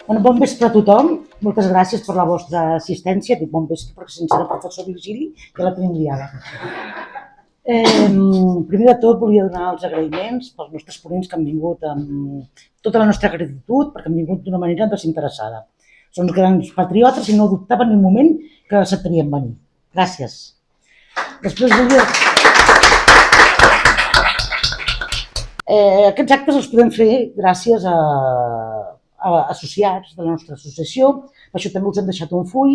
Bon vespre a tothom. Moltes gràcies per la vostra assistència. Dic bon vespre perquè sense el professor Virgili ja la tenim liada. Primer de tot volia donar els agraïments pels nostres ponents que han vingut amb tota la nostra gratitud perquè han vingut d'una manera desinteressada. Són grans patriotes i no dubtaven ni un moment que acceptarien venir. Gràcies. Després volia... Aquests actes els podem fer gràcies a associats de la nostra associació. Per això també us hem deixat un full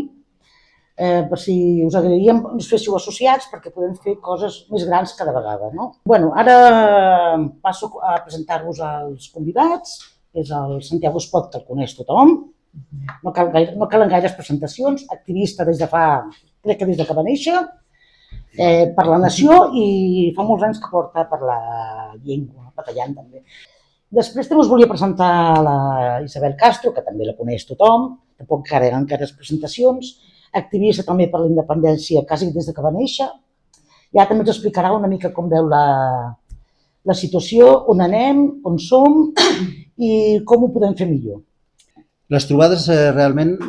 per si us agradaria ens féssiu associats perquè podem fer coses més grans cada vegada. No? Ara passo a presentar-vos els convidats. És el Santiago Espot, que el coneix tothom. No calen gaires presentacions. Activista des de crec que des que va néixer, per la nació i fa molts anys que porta per la llengua, batallant també. Després també us volia presentar la Isabel Castro, que també la coneix tothom, tampoc calen gaires presentacions, activista també per la independència quasi des que va néixer. Ja també ens explicarà una mica com veu la situació, on anem, on som i com ho podem fer millor. Les trobades realment,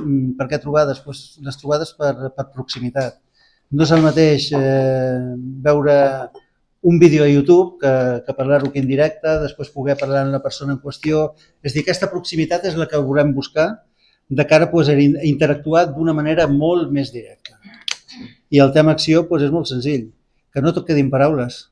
per què trobades? Les trobades per proximitat. No és el mateix veure un vídeo a YouTube que parlar-ho aquí en directe, després poder parlar amb la persona en qüestió. És a dir, aquesta proximitat és la que volem buscar de cara a interactuar d'una manera molt més directa. I el tema acció és molt senzill, que no tot quedi en paraules.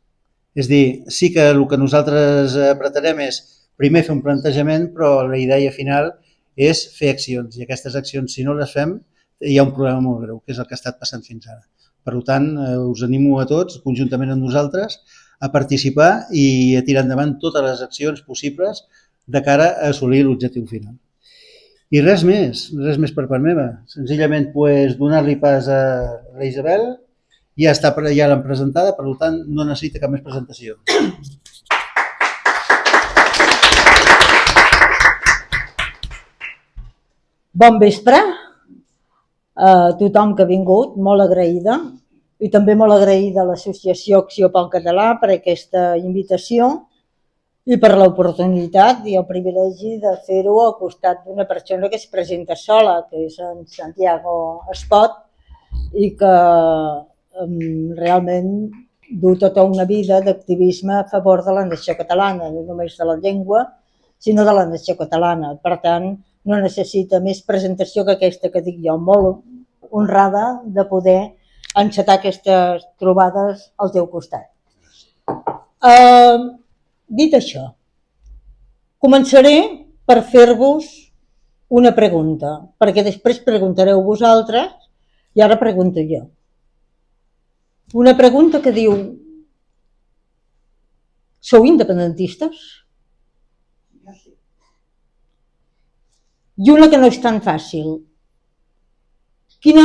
És a dir, sí que el que nosaltres pretenem és primer fer un plantejament, però la idea final és fer accions, i aquestes accions, si no les fem, hi ha un problema molt greu, que és el que ha estat passant fins ara. Per tant, us animo a tots, conjuntament amb nosaltres, a participar i a tirar endavant totes les accions possibles de cara a assolir l'objectiu final. I res més per part meva. Senzillament donar-li pas a la Isabel, ja l'han presentada, per tant no necessita cap més presentació. Bon vespre a tothom que ha vingut, molt agraïda, i també molt agraïda a l'Associació Acció pel Català per aquesta invitació i per l'oportunitat i el privilegi de fer-ho al costat d'una persona que es presenta sola, que és en Santiago Espot, i que realment du tota una vida d'activisme a favor de la nació catalana, no només de la llengua, sinó de la nació catalana. Per tant, no necessita més presentació que aquesta que dic jo, molt honrada de poder encetar aquestes trobades al teu costat. Dit això, començaré per fer-vos una pregunta, perquè després preguntareu vosaltres i ara pregunto jo. Una pregunta que diu: sou independentistes? I una que no és tan fàcil. Quina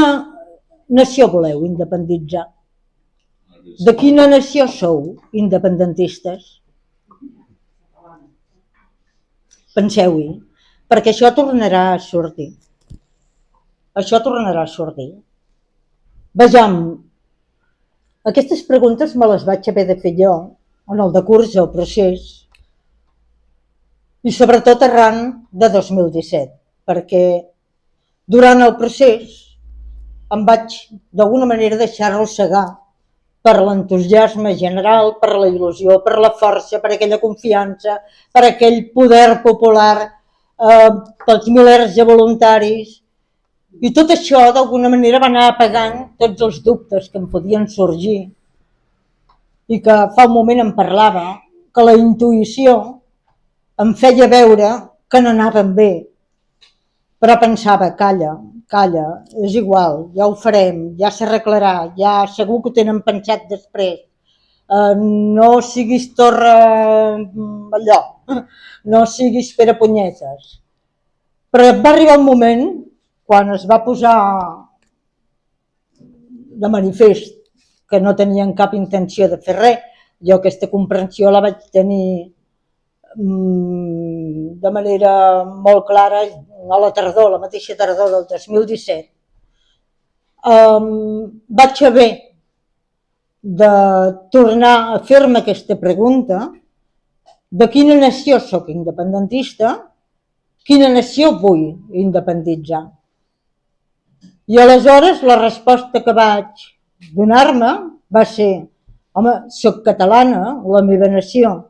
nació voleu independitzar? De quina nació sou independentistes? Penseu-hi, perquè això tornarà a sortir. Això tornarà a sortir. Vejam, aquestes preguntes me les vaig haver de fer jo en el decurs del procés i sobretot arran de 2017, perquè durant el procés em vaig d'alguna manera deixar arrossegar per l'entusiasme general, per la il·lusió, per la força, per aquella confiança, per aquell poder popular, pels milers de voluntaris. I tot això d'alguna manera va anar apagant tots els dubtes que em podien sorgir i que fa un moment em parlava, que la intuïció em feia veure que no anaven bé, però pensava, calla, és igual, ja ho farem, ja s'arreglarà, ja segur que ho tenen pensat després, no siguis torre allò, no siguis perepunyetes. Però va arribar un moment, quan es va posar de manifest que no tenien cap intenció de fer res, jo aquesta comprensió la vaig tenir de manera molt clara a la tardor, la mateixa tardor del 2017, vaig haver de tornar a fer-me aquesta pregunta de quina nació sóc independentista quina nació vull independitzar. I aleshores la resposta que vaig donar-me va ser: home, soc catalana, la meva nació,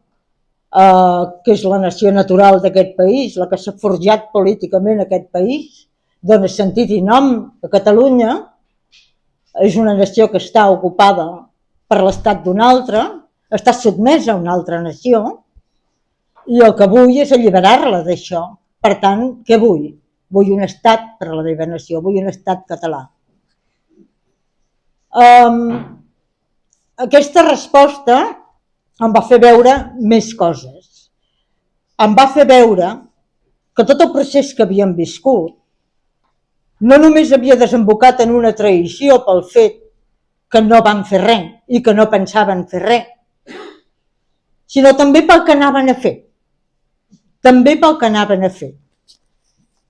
que és la nació natural d'aquest país, la que s'ha forjat políticament aquest país, dona sentit i nom a Catalunya, és una nació que està ocupada per l'estat d'una altra, està sotmesa a una altra nació, i el que vull és alliberar-la d'això. Per tant, què vull? Vull un estat per a la meva nació, vull un estat català. Aquesta resposta em va fer veure més coses. Em va fer veure que tot el procés que havíem viscut no només havia desembocat en una traïció pel fet que no van fer res i que no pensaven fer res, sinó també pel que anaven a fer. També pel que anaven a fer.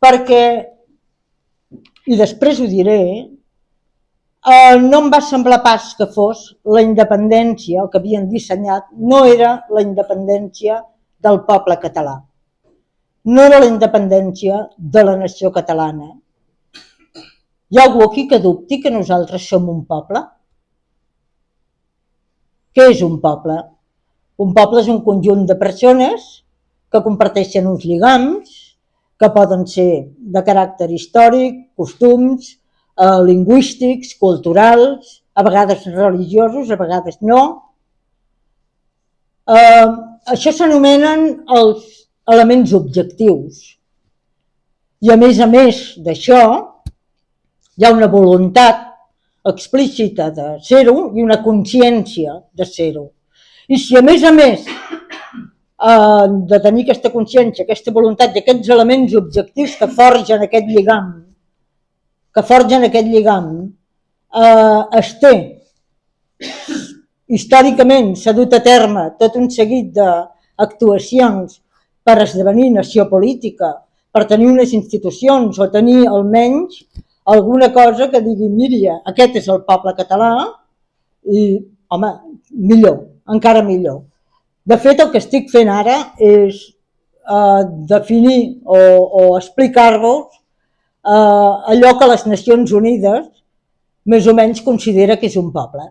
Perquè, i després ho diré, no em va semblar pas que fos la independència, el que havien dissenyat, no era la independència del poble català. No era la independència de la nació catalana. Hi ha algú aquí que dubti que nosaltres som un poble? Què és un poble? Un poble és un conjunt de persones que comparteixen uns lligams, que poden ser de caràcter històric, costums, lingüístics, culturals, a vegades religiosos, a vegades no. Això s'anomenen els elements objectius. I a més d'això, hi ha una voluntat explícita de ser-ho i una consciència de ser-ho. I si a més de tenir aquesta consciència, aquesta voluntat i aquests elements objectius que forgen aquest lligam, es té, històricament s'ha dut a terme tot un seguit d'actuacions per esdevenir nació política, per tenir unes institucions o tenir almenys alguna cosa que digui, mira, aquest és el poble català i, home, millor, encara millor. De fet, el que estic fent ara és definir o explicar-vos allò que les Nacions Unides més o menys considera que és un poble.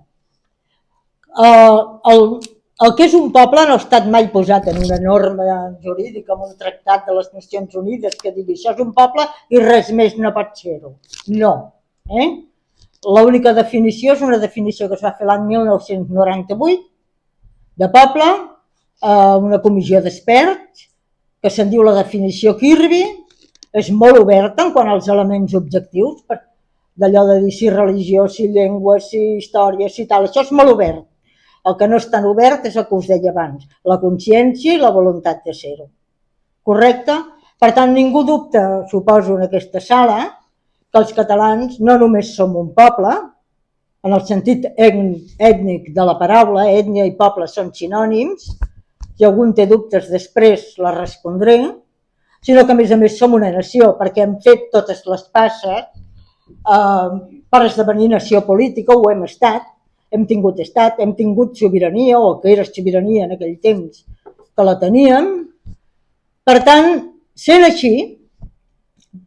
El que és un poble no ha estat mai posat en una norma jurídica, en un tractat de les Nacions Unides que digui això és un poble i res més no pot ser-ho. No. L'única definició és una definició que es va fer l'any 1998 de poble, una comissió d'experts, que se'n diu la definició Kirby, és molt oberta en quant als elements objectius, d'allò de dir si religió, si llengua, si història, si tal, això és molt obert. El que no és tan obert és el que us deia abans, la consciència i la voluntat de ser-ho. Correcte? Per tant, ningú dubta, suposo, en aquesta sala, que els catalans no només som un poble, en el sentit ètnic de la paraula, ètnia i poble són sinònims, si algú té dubtes després la respondré, sinó que a més som una nació, perquè hem fet totes les passes per esdevenir nació política, ho hem estat, hem tingut estat, hem tingut sobirania, o que era sobirania en aquell temps que la teníem. Per tant, sent així,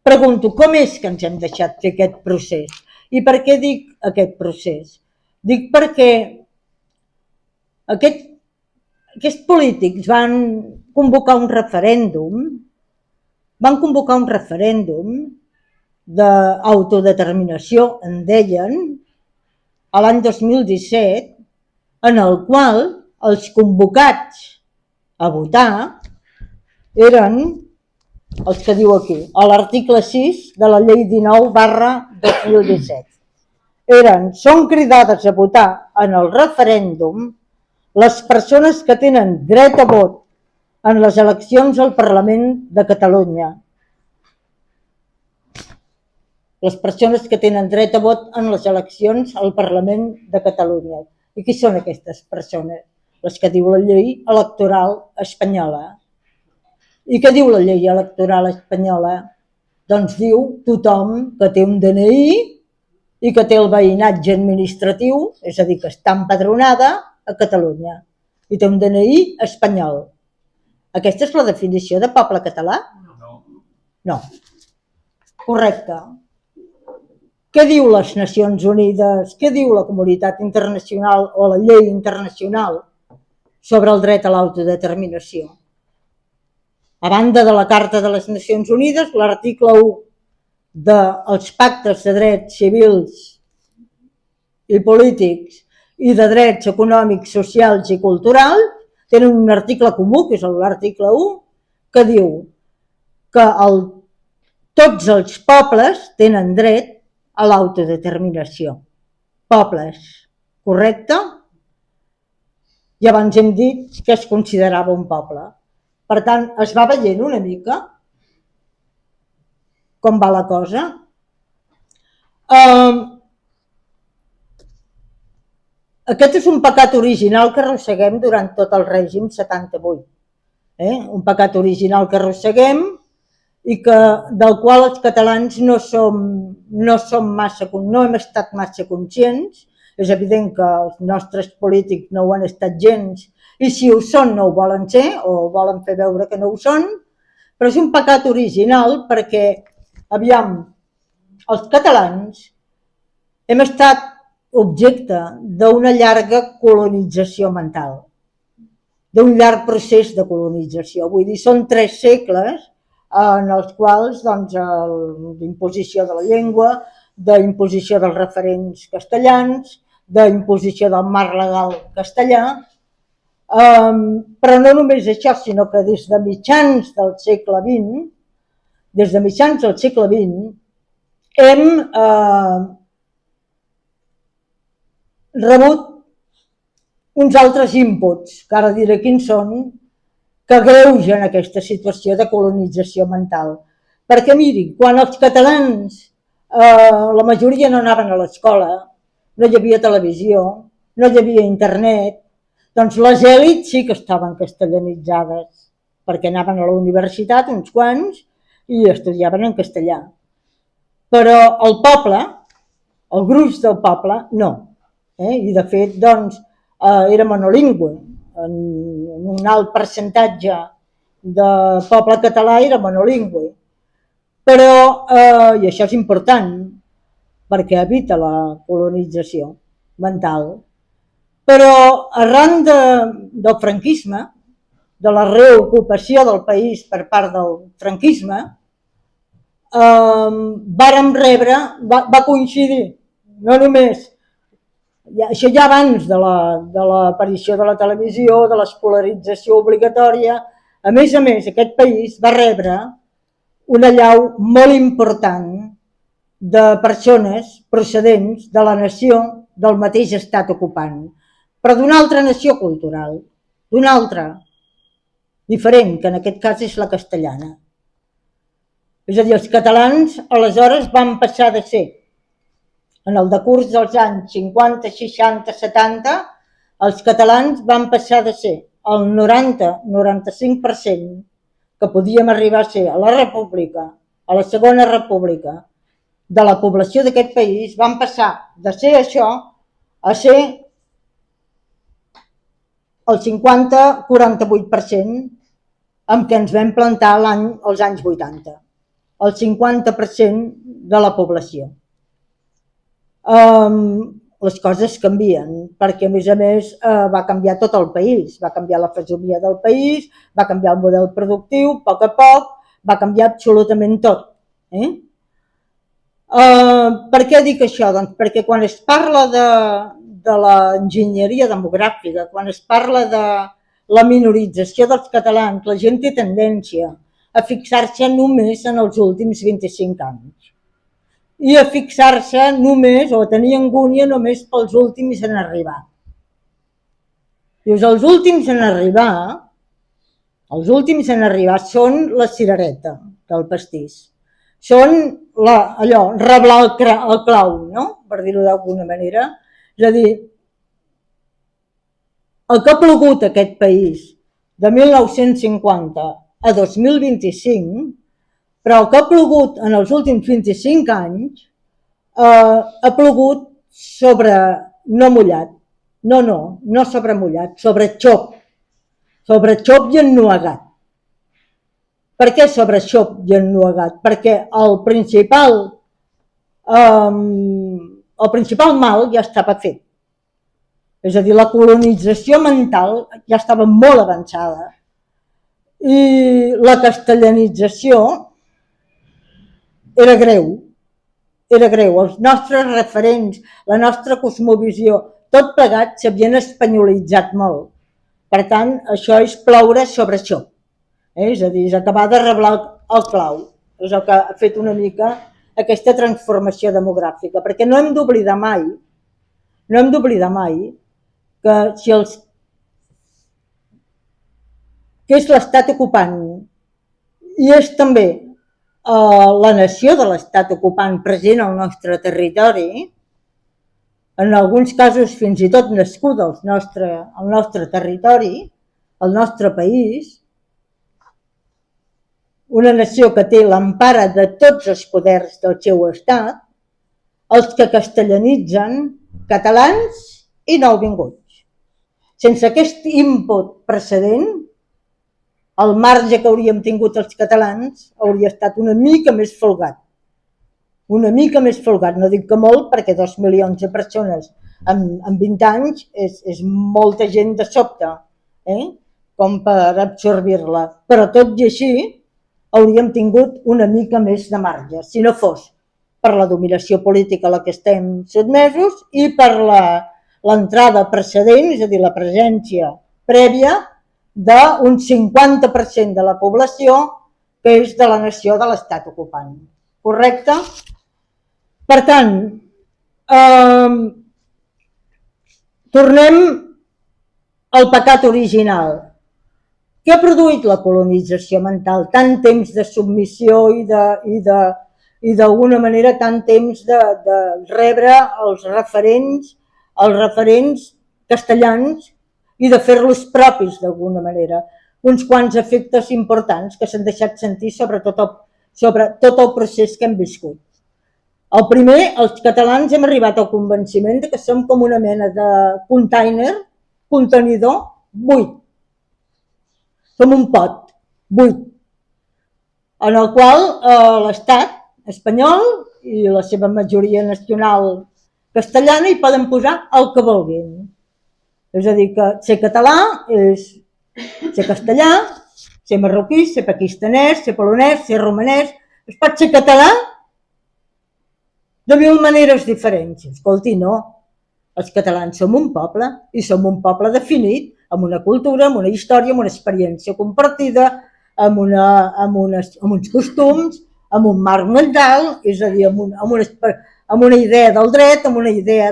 pregunto com és que ens hem deixat fer aquest procés. I per què dic aquest procés? Dic perquè aquests polítics van convocar un referèndum d'autodeterminació, en deien, a l'any 2017, en el qual els convocats a votar eren els que diu aquí, a l'article 6 de la llei 19/2017. Són cridades a votar en el referèndum les persones que tenen dret a vot en les eleccions al Parlament de Catalunya. Les persones que tenen dret a vot en les eleccions al Parlament de Catalunya. I qui són aquestes persones? Les que diu la llei electoral espanyola. I què diu la llei electoral espanyola? Doncs diu tothom que té un DNI i que té el veïnatge administratiu, és a dir, que està empadronada a Catalunya i té un DNI espanyol. Aquesta és la definició de poble català? No. Correcte. Què diu les Nacions Unides? Què diu la comunitat internacional o la llei internacional sobre el dret a l'autodeterminació? A banda de la Carta de les Nacions Unides, l'article 1 dels pactes de drets civils i polítics i de drets econòmics, socials i culturals tenen un article comú, que és l'article 1, que diu que tots els pobles tenen dret a l'autodeterminació. Pobles, correcte? I abans hem dit que es considerava un poble. Per tant, es va veient una mica com va la cosa. Aquest és un pecat original que arrosseguem durant tot el règim 78. Un pecat original que arrosseguem i del qual els catalans no hem estat massa conscients. És evident que els nostres polítics no ho han estat gens i si ho són no ho volen ser o volen fer veure que no ho són, però és un pecat original perquè, aviam, els catalans hem estat objecte d'una llarga colonització mental, d'un llarg procés de colonització. Vull dir, són 3 segles en els quals d'imposició de la llengua, d'imposició dels referents castellans, d'imposició del marc legal castellà, però no només això, sinó que des de mitjans del segle XX, hem rebut uns altres inputs, que ara diré quins són, que agreugen aquesta situació de colonització mental. Perquè mirin, quan els catalans, la majoria no anaven a l'escola, no hi havia televisió, no hi havia internet, doncs les èlits sí que estaven castellanitzades, perquè anaven a la universitat uns quants i estudiaven en castellà. Però el poble, el gruix del poble, no. I de fet, doncs, era monolingüe. Un alt percentatge de poble català era monolingüe. Però, i això és important, perquè evita la colonització mental, però arran del franquisme, de la reocupació del país per part del franquisme, vàrem rebre, va coincidir, no només, això ja abans de l'aparició de la televisió, de l'escolarització obligatòria, a més, aquest país va rebre una allau molt important de persones procedents de la nació del mateix estat ocupant, però d'una altra nació cultural, d'una altra, diferent, que en aquest cas és la castellana. És a dir, els catalans aleshores van passar de ser, en el decurs dels anys 50, 60, 70, els catalans van passar de ser el 90-95% que podíem arribar a ser a la República, a la Segona República, de la població d'aquest país, van passar de ser això a ser el 50-48% amb què ens vam plantar als anys 80, el 50% de la població. Les coses canvien, perquè a més va canviar tot el país, va canviar la fesomia del país, va canviar el model productiu, a poc, va canviar absolutament tot. Per què dic això? Doncs perquè quan es parla de l'enginyeria demogràfica, quan es parla de la minorització dels catalans, la gent té tendència a fixar-se només en els últims 25 anys i a fixar-se només o a tenir angúnia només pels últims en arribar. Dius, els últims en arribar són la cirereta del pastís. Són allò, reblar el clau, no? Per dir-ho d'alguna manera. És a dir, el que ha plogut a aquest país de 1950 a 2025, però el que ha plogut en els últims 25 anys ha plogut sobre no mullat, no sobre mullat, sobre xop i ennuegat. Per què sobre xop i ennuegat? Perquè el principal mal ja estava fet. És a dir, la colonització mental ja estava molt avançada i la castellanització era greu. Els nostres referents, la nostra cosmovisió, tot plegat s'havien espanyolitzat molt. Per tant, això és ploure sobre això. És a dir, és acabar de reblar el clau. És el que ha fet una mica aquesta transformació demogràfica, perquè no hem d'oblidar mai que que és l'estat ocupant i és també la nació de l'estat ocupant present al nostre territori, en alguns casos fins i tot nascuda al nostre territori, al nostre país, una nació que té l'empara de tots els poders del seu estat, els que castellanitzen catalans i nouvinguts. Sense aquest input precedent, el marge que hauríem tingut els catalans hauria estat una mica més folgat. Una mica més folgat, no dic que molt, perquè 2 milions de persones en 20 anys és molta gent de sobte, com per absorbir-la. Però tot i així hauríem tingut una mica més de marge, si no fos per la dominació política a la que estem sotmesos i per l'entrada precedent, és a dir, la presència prèvia d'un 50% de la població que és de la nació de l'estat ocupant. Correcte? Per tant, tornem al pecat original. Què ha produït la colonització mental? Tant temps de submissió i d'alguna manera tant temps de rebre els referents castellans i de fer-los propis d'alguna manera. Uns quants efectes importants que s'han deixat sentir sobre tot el procés que hem viscut. El primer, els catalans hem arribat al convenciment que som com una mena de contenidor buit. Som un pot buit, en el qual l'estat espanyol i la seva majoria nacional castellana hi poden posar el que vulguin. És a dir, que ser català és ser castellà, ser marroquí, ser pakistanès, ser polonès, ser romanès. Es pot ser català de 1000 maneres diferents. Escolti, no. Els catalans som un poble i som un poble definit amb una cultura, amb una història, amb una experiència compartida, amb uns costums, amb un marc mental, és a dir, amb una idea del dret, amb una idea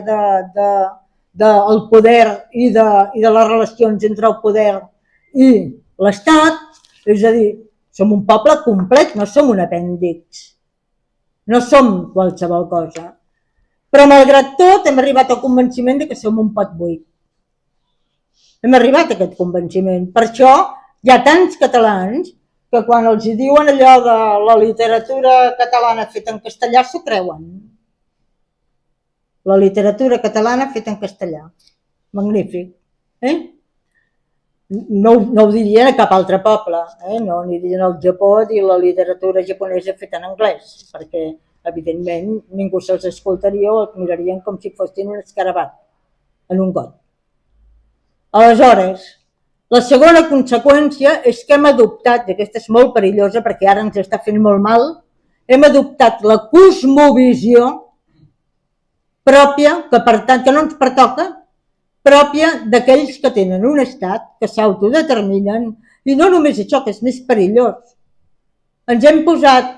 del poder i de les relacions entre el poder i l'Estat. És a dir, som un poble complet, no som un apèndix, no som qualsevol cosa. Però malgrat tot hem arribat al convenciment que som un pot buit. Hem arribat a aquest convenciment. Per això hi ha tants catalans que quan els diuen allò de la literatura catalana feta en castellà s'ho creuen. La literatura catalana feta en castellà. Magnífic. No ho dirien a cap altre poble. No anirien al Japó a dir la literatura japonesa feta en anglès, perquè evidentment ningú se'ls escoltaria o els mirarien com si fossin un escarabat en un got. Aleshores, la segona conseqüència és que hem adoptat, i aquesta és molt perillosa perquè ara ens està fent molt mal, hem adoptat la cosmovisió pròpia, que per tant que no ens pertoca, pròpia d'aquells que tenen un estat, que s'autodeterminen, i no només això, que és més perillós. Ens hem posat,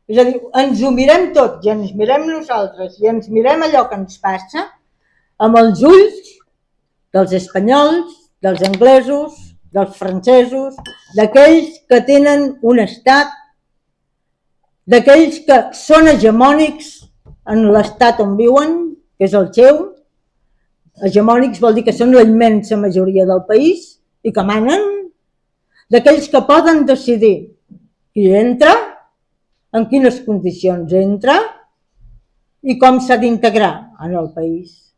és a dir, ens ho mirem tot i ens mirem nosaltres i ens mirem allò que ens passa amb els ulls dels espanyols, dels anglesos, dels francesos, d'aquells que tenen un estat, d'aquells que són hegemònics en l'estat on viuen, que és el seu. Hegemònics vol dir que són la immensa majoria del país i que manen, d'aquells que poden decidir qui entra, en quines condicions entra i com s'ha d'integrar en el país.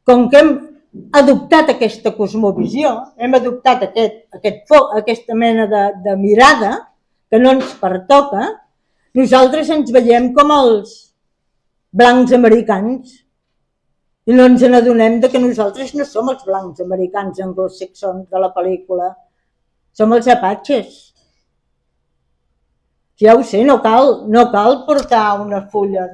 Com que adoptat aquesta cosmovisió, hem adoptat aquesta mena de mirada que no ens pertoca, nosaltres ens veiem com els blancs americans i no ens n'adonem que nosaltres no som els blancs americans anglosaxons de la pel·lícula, som els apatxes. Ja ho sé, no cal portar una fulla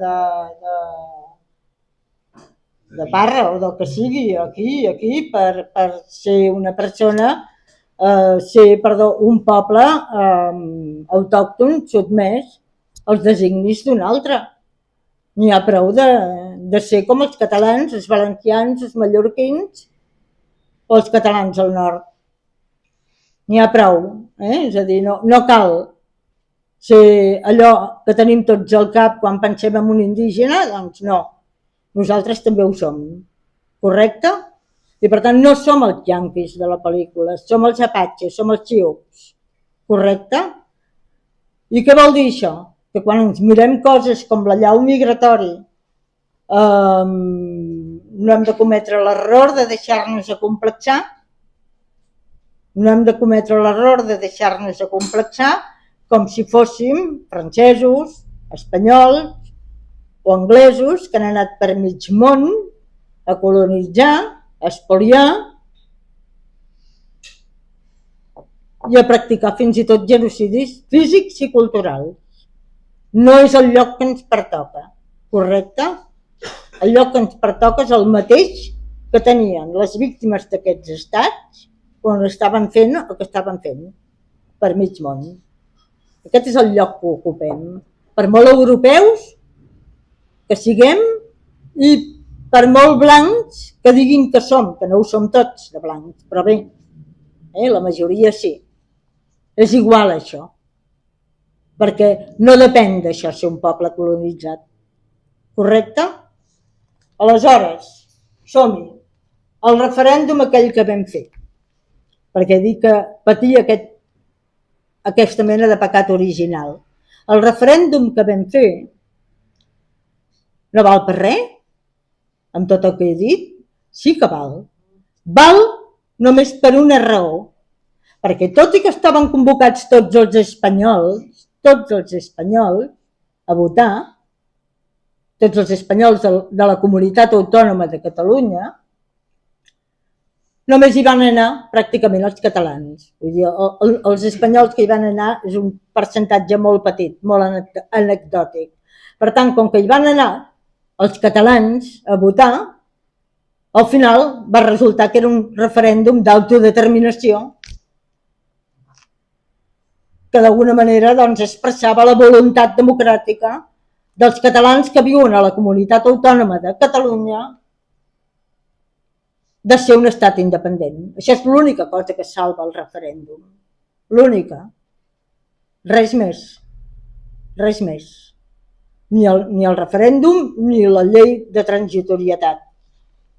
de parra o del que sigui aquí per ser una persona, un poble autòcton sotmès als designis d'un altre. N'hi ha prou de ser com els catalans, els valencians, els mallorquins o els catalans al nord. N'hi ha prou, és a dir, no cal ser allò que tenim tots al cap quan pensem en un indígena, doncs no, nosaltres també ho som, correcte? I per tant no som els yanquis de la pel·lícula, som els apatxes, som els xiups, correcte? I què vol dir això? Que quan ens mirem coses com l'allau migratori no hem de cometre l'error de deixar-nos acomplexar, no hem de cometre l'error de deixar-nos acomplexar com si fóssim francesos, espanyols o anglesos que han anat per mig món a colonitzar, a espoliar i a practicar fins i tot genocidis físics i culturals. No és el lloc que ens pertoca, correcte? El lloc que ens pertoca és el mateix que tenien les víctimes d'aquests estats quan estaven fent el que estaven fent per mig món. Aquest és el lloc que ocupem. Per molt europeus que siguem i per molt blancs que diguin que som, que no ho som tots de blancs, però bé, la majoria sí. És igual això, perquè no depèn d'això ser un poble colonitzat, correcte? Aleshores, som-hi, el referèndum aquell que vam fer, perquè dic que patia aquesta mena de pecat original. El referèndum que vam fer no val per res, amb tot el que he dit, sí que val. Val només per una raó, perquè tot i que estaven convocats tots els espanyols a votar, tots els espanyols de la comunitat autònoma de Catalunya, només hi van anar pràcticament els catalans. Vull dir, els espanyols que hi van anar és un percentatge molt petit, molt anecdòtic. Per tant, com que hi van anar els catalans a votar, al final va resultar que era un referèndum d'autodeterminació que d'alguna manera expressava la voluntat democràtica dels catalans que viuen a la comunitat autònoma de Catalunya de ser un estat independent. Això és l'única cosa que salva el referèndum. L'única. Res més. Res més. Ni el referèndum ni la llei de transitorietat.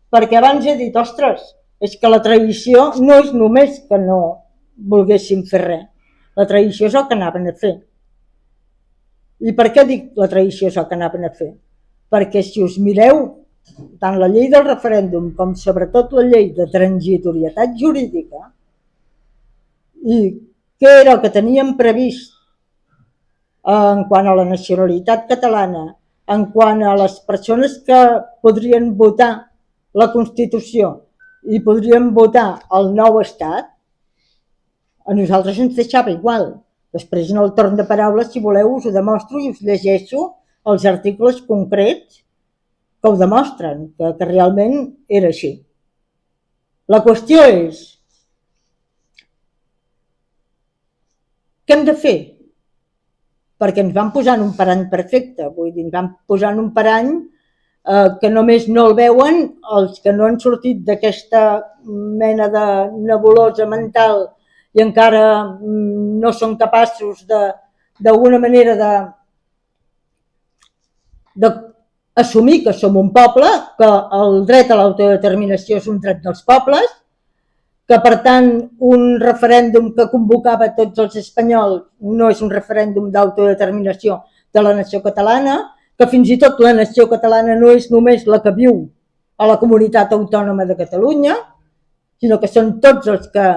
Perquè abans he dit, ostres, és que la traïció no és només que no volguéssim fer res. La traïció és el que anaven a fer. I per què dic la traïció és el que anaven a fer? Perquè si us mireu tant la llei del referèndum com sobretot la llei de transitorietat jurídica i què era el que teníem previst en quant a la nacionalitat catalana, en quant a les persones que podrien votar la Constitució i podrien votar el nou estat, a nosaltres ens deixava igual. Després, en el torn de paraules, si voleu, us ho demostro i us llegeixo els articles concrets que ho demostren, que realment era així. La qüestió és, què hem de fer? Perquè ens van posar en un parany perfecte, vull dir, ens van posar en un parany que només no el veuen els que no han sortit d'aquesta mena de nebulosa mental i encara no són capaços d'alguna manera d'assumir que som un poble, que el dret a l'autodeterminació és un dret dels pobles, que per tant un referèndum que convocava tots els espanyols no és un referèndum d'autodeterminació de la nació catalana, que fins i tot la nació catalana no és només la que viu a la comunitat autònoma de Catalunya, sinó que són tots els que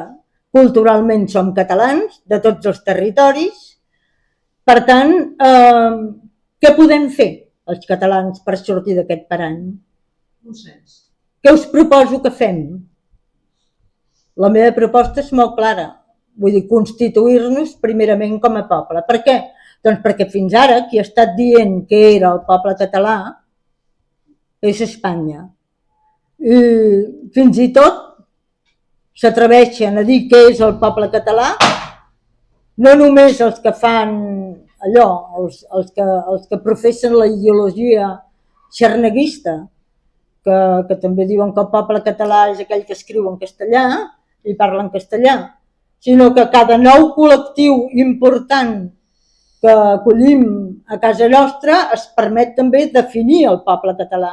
culturalment som catalans, de tots els territoris. Per tant, què podem fer els catalans per sortir d'aquest parany? Què us proposo que fem? La meva proposta és molt clara, vull dir, constituir-nos primerament com a poble. Per què? Doncs perquè fins ara qui ha estat dient que era el poble català és Espanya. I fins i tot s'atreveixen a dir què és el poble català, no només els que fan allò, els que professen la ideologia xarneguista, que també diuen que el poble català és aquell que escriu en castellà i parla en castellà, sinó que cada nou col·lectiu important que acollim a casa nostra es permet també definir el poble català.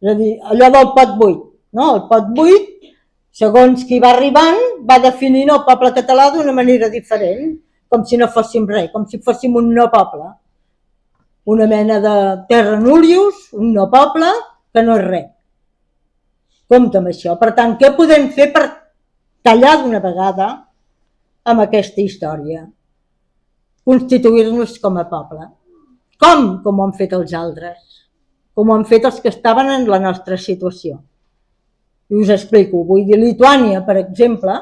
És a dir, allò del pot buit, no? El pot buit, segons qui va arribant, va definint el poble català d'una manera diferent, com si no fóssim res, com si fóssim un no poble. Una mena de terra nullius, un no poble, que no és res. Compte amb això. Per tant, què podem fer per tallar d'una vegada amb aquesta història? Constituir-nos com a poble. Com? Com ho han fet els altres. Com ho han fet els que estaven en la nostra situació. I us explico. Vull dir, Lituània, per exemple,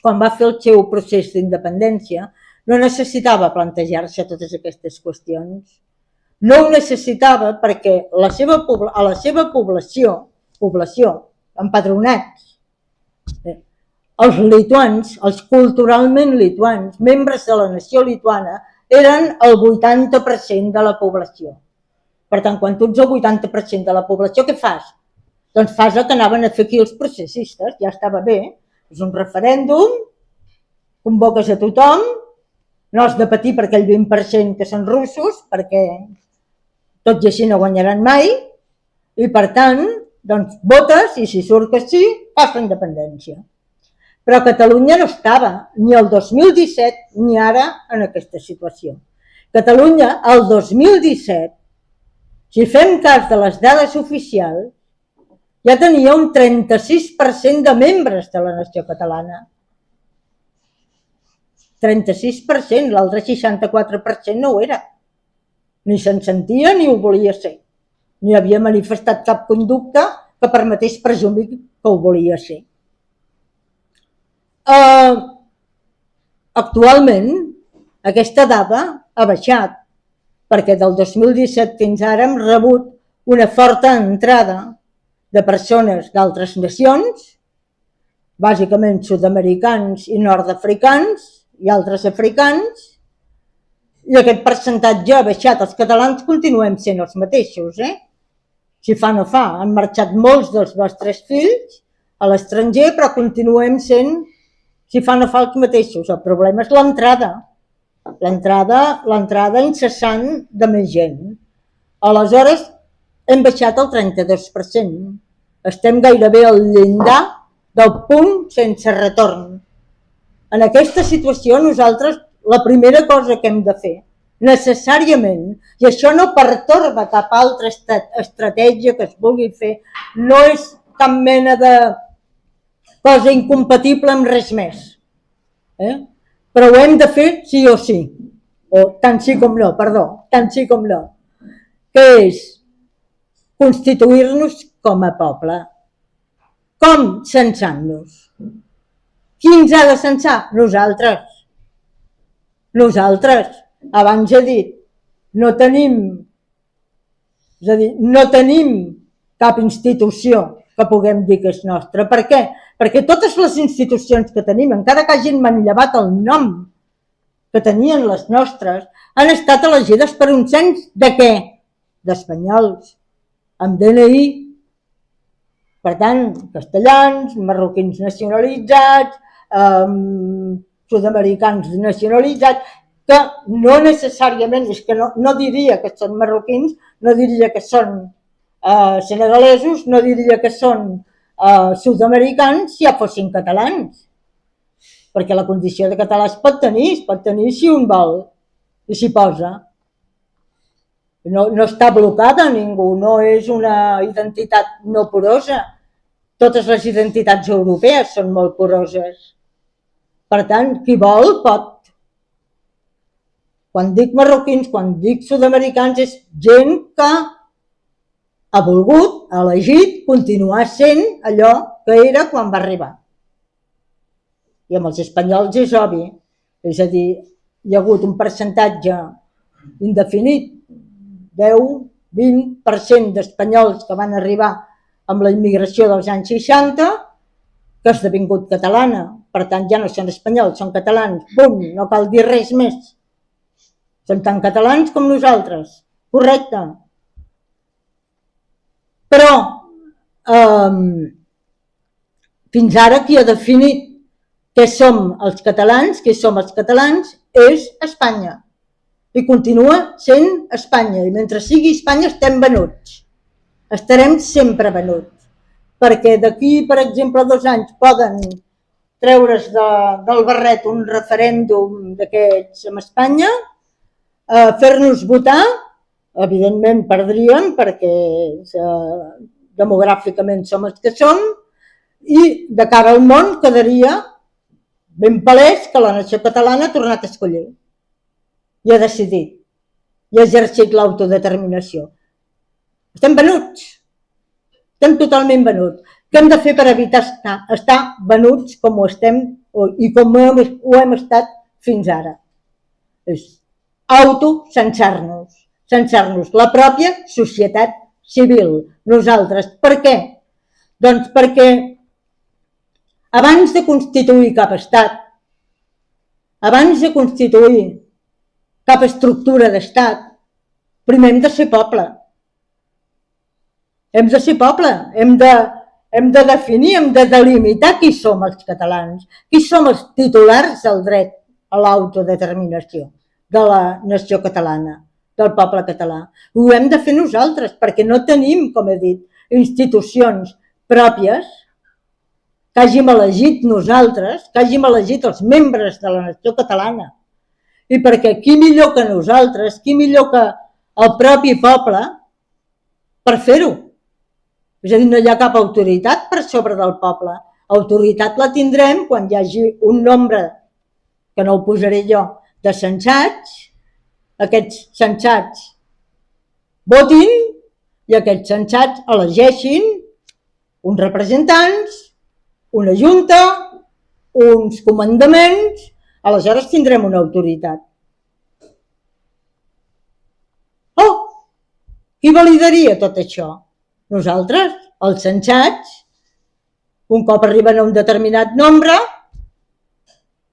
quan va fer el seu procés d'independència, no necessitava plantejar-se totes aquestes qüestions. No ho necessitava perquè a la seva població, empadronats, els lituans, els culturalment lituans, membres de la nació lituana, eren el 80% de la població. Per tant, quan tu ets el 80% de la població, què fas? Doncs fas el que anaven a fer aquí els processistes, ja estava bé, és un referèndum, convoques a tothom, no has de patir per aquell 20% que són russos, perquè tot i així no guanyaran mai, i per tant, doncs votes i si surt que sí, fas la independència. Però Catalunya no estava ni el 2017 ni ara en aquesta situació. Catalunya, el 2017, si fem cas de les dades oficials, ja tenia un 36% de membres de la nació catalana. 36%, l'altre 64% no ho era. Ni se'n sentia ni ho volia ser. Ni havia manifestat cap conducta que permetés presumir que ho volia ser. Actualment, aquesta dada ha baixat, perquè del 2017 fins ara hem rebut una forta entrada de persones d'altres nacions, bàsicament sud-americans i nord-africans i altres africans, i aquest percentatge ha baixat. Els catalans continuem sent els mateixos, Si fa no fa. Han marxat molts dels vostres fills a l'estranger, però continuem sent, si fa no fa, els mateixos. El problema és l'entrada. L'entrada incessant de més gent. Aleshores, hem baixat el 32%. Estem gairebé al llindar del punt sense retorn. En aquesta situació, nosaltres, la primera cosa que hem de fer, necessàriament, i això no pertorba cap altra estratègia que es vulgui fer, no és cap mena de cosa incompatible amb res més. Però ho hem de fer sí o sí, o tant sí com no, tant sí com no, que és constituir-nos com a poble. Com? Censant-nos. Qui ens ha de censar? Nosaltres. Abans he dit, no tenim cap institució que puguem dir que és nostra. Per què? Perquè totes les institucions que tenim, encara que hagin manllevat el nom que tenien les nostres, han estat elegides per un cens de què? D'espanyols, amb DNI. Per tant, castellans, marroquins nacionalitzats, sud-americans nacionalitzats, que no necessàriament, és que no diria que són marroquins, no diria que són senegalesos, no diria que són sud-americans si ja fossin catalans. Perquè la condició de català es pot tenir si un vol i s'hi posa. No està blocada ningú, no és una identitat no porosa. Totes les identitats europees són molt poroses. Per tant, qui vol pot. Quan dic marroquins, quan dic sud-americans, és gent que ha volgut, ha elegit continuar sent allò que era quan va arribar. I amb els espanyols és obvi, és a dir, hi ha hagut un percentatge indefinit, 10-20% d'espanyols que van arribar amb la immigració dels anys 60, que ha esdevingut catalana. Per tant, ja no són espanyols, són catalans. Punt, no cal dir res més. Són tan catalans com nosaltres. Correcte. Però, fins ara qui ha definit què som els catalans és Espanya. I continua sent Espanya. I mentre sigui Espanya estem venuts. Estarem sempre venuts. Perquè d'aquí, per exemple, 2 anys poden treure's del barret un referèndum d'aquests amb Espanya, fer-nos votar, evidentment perdríem perquè demogràficament som els que som, i de cara al món quedaria ben palès que la nació catalana ha tornat a escollir i ha decidit i ha exercit l'autodeterminació. Estem venuts, estem totalment venuts. Què hem de fer per evitar estar venuts com ho estem i com ho hem estat fins ara? És autocensar-nos, censar-nos, la pròpia societat civil, nosaltres. Per què? Doncs perquè abans de constituir cap estat, abans de constituir cap estructura d'estat, primer hem de ser poble. Hem de ser poble, hem de definir, hem de delimitar qui som els catalans, qui som els titulars del dret a l'autodeterminació de la nació catalana, del poble català. Ho hem de fer nosaltres, perquè no tenim, com he dit, institucions pròpies que hàgim elegit nosaltres, que hàgim elegit els membres de la nació catalana. I perquè qui millor que nosaltres, qui millor que el propi poble per fer-ho. És a dir, no hi ha cap autoritat per sobre del poble. Autoritat la tindrem quan hi hagi un nombre, que no ho posaré jo, de censats. Aquests censats votin i aquests censats elegeixin uns representants, una junta, uns comandaments, aleshores tindrem una autoritat. Oh, qui validaria tot això? Nosaltres, els censats, un cop arriben a un determinat nombre,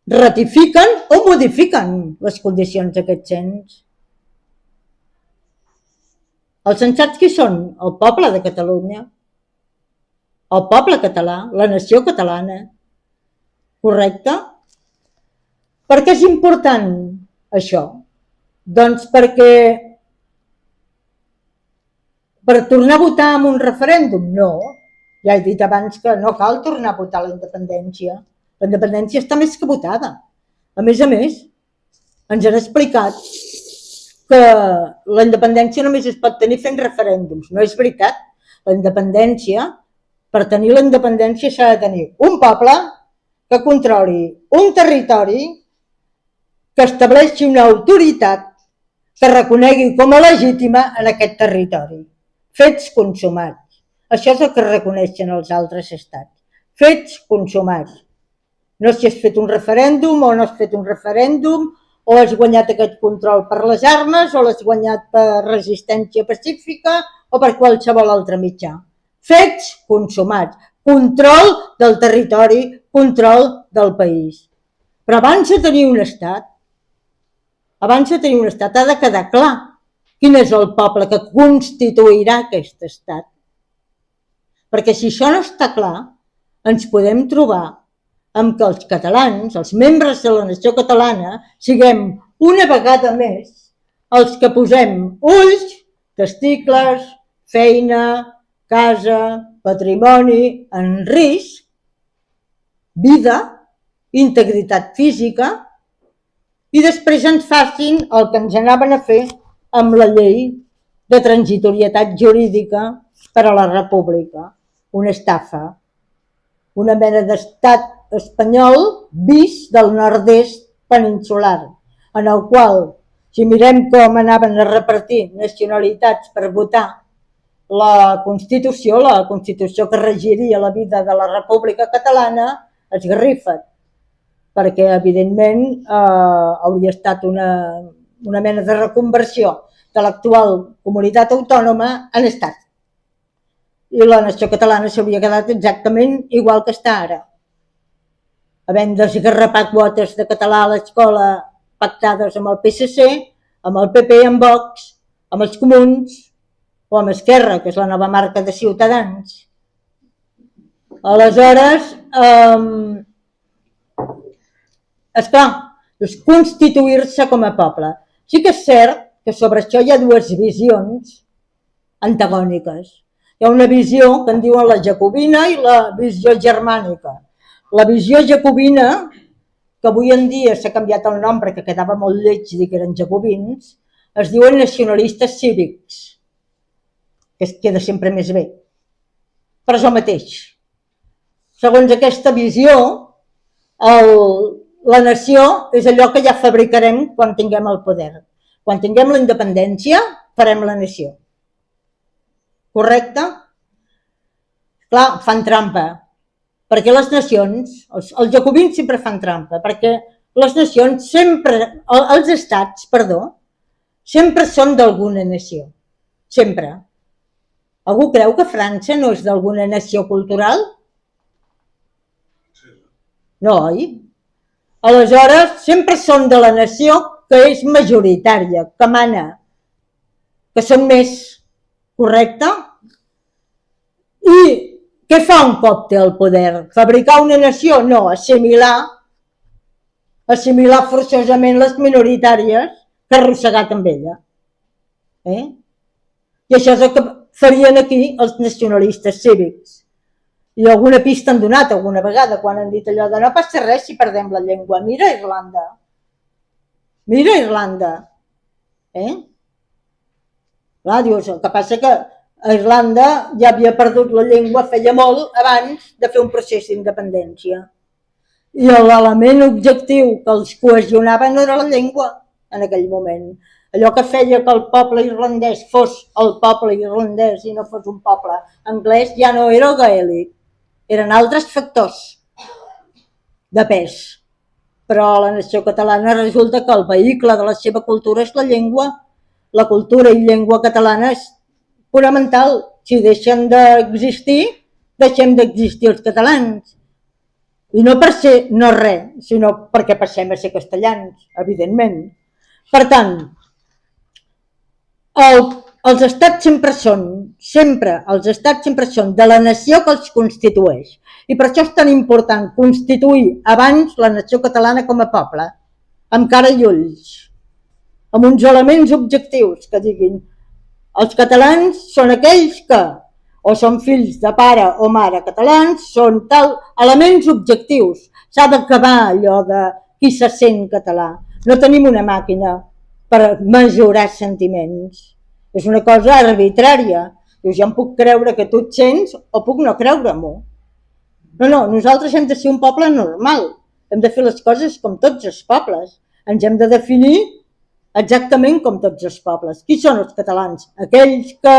ratifiquen o modifiquen les condicions d'aquest cens. Els censats qui són? El poble de Catalunya, el poble català, la nació catalana. Correcte? Per què és important això? Doncs perquè per tornar a votar en un referèndum? No. Ja he dit abans que no cal tornar a votar la independència. La independència està més que votada. A més, ens han explicat que la independència només es pot tenir fent referèndums. No és veritat. La independència, per tenir la independència s'ha de tenir un poble que controli un territori, que estableixi una autoritat que reconegui com a legítima en aquest territori. Fets consumats. Això és el que reconeixen els altres estats. Fets consumats. No si has fet un referèndum o no has fet un referèndum, o has guanyat aquest control per les armes, o l'has guanyat per resistència pacífica, o per qualsevol altre mitjà. Fets consumats. Control del territori, control del país. Però abans de tenir un estat, ha de quedar clar quin és el poble que constituirà aquest estat. Perquè si això no està clar, ens podem trobar amb que els catalans, els membres de la nació catalana, siguem una vegada més els que posem ulls, testicles, feina, casa, patrimoni en risc, vida, integritat física, i després ens facin el que ens anaven a fer amb la llei de transitorietat jurídica per a la república, una estafa, una mena d'estat espanyol vist del nord-est peninsular, en el qual, si mirem com anaven a repartir nacionalitats per votar la Constitució que regiria la vida de la República Catalana, esgarrifa't, perquè evidentment hauria estat una mena de reconversió de l'actual comunitat autònoma en estat. I la nació catalana s'hauria quedat exactament igual que està ara, havent d'esgarrapar quotes de català a l'escola pactades amb el PSC, amb el PP, amb Vox, amb els Comuns o amb Esquerra, que és la nova marca de Ciutadans. Aleshores, esclar, constituir-se com a poble. Sí que és cert que sobre això hi ha dues visions antagòniques. Hi ha una visió que en diuen la jacobina i la visió germànica. La visió jacobina, que avui en dia s'ha canviat el nom perquè quedava molt lleig dir que eren jacobins, es diuen nacionalistes cívics, que es queda sempre més bé. Però és el mateix. Segons aquesta visió, la nació és allò que ja fabricarem quan tinguem el poder. Quan tinguem la independència, farem la nació. Correcte? Clar, fan trampa, perquè les nacions, els jacobins sempre fan trampa, perquè les nacions sempre, els estats, sempre són d'alguna nació. Sempre. Algú creu que França no és d'alguna nació cultural? No, oi? Aleshores, sempre són de la nació que és majoritària, que mana, que són més, correcte? I què fa un cop té el poder? Fabricar una nació? No, assimilar forçosament les minoritàries que ha arrossegat amb ella. I això és el que farien aquí els nacionalistes cívics. I alguna pista han donat alguna vegada quan han dit allò de no passa res si perdem la llengua. Mira Irlanda. Mira Irlanda. Clar, dius, el que passa que a Irlanda ja havia perdut la llengua feia molt abans de fer un procés d'independència. I l'element objectiu que els cohesionava no era la llengua en aquell moment. Allò que feia que el poble irlandès fos el poble irlandès i no fos un poble anglès ja no era el gaèlic. Eren altres factors de pes. Però a la nació catalana resulta que el vehicle de la seva cultura és la llengua. La cultura i llengua catalana és fonamental. Si deixen d'existir, deixem d'existir els catalans. I no per ser no res, sinó perquè passem a ser castellans, evidentment. Per tant, els estats sempre són de la nació que els constitueix. I per això és tan important constituir abans la nació catalana com a poble, amb cara i ulls, amb uns elements objectius que diguin els catalans són aquells que o són fills de pare o mare catalans, són tal elements objectius. S'ha d'acabar allò de qui se sent català. No tenim una màquina per mesurar sentiments. És una cosa arbitrària. Dius, ja em puc creure que tu et sents o puc no creure-m'ho. No, nosaltres hem de ser un poble normal. Hem de fer les coses com tots els pobles. Ens hem de definir exactament com tots els pobles. Qui són els catalans? Aquells que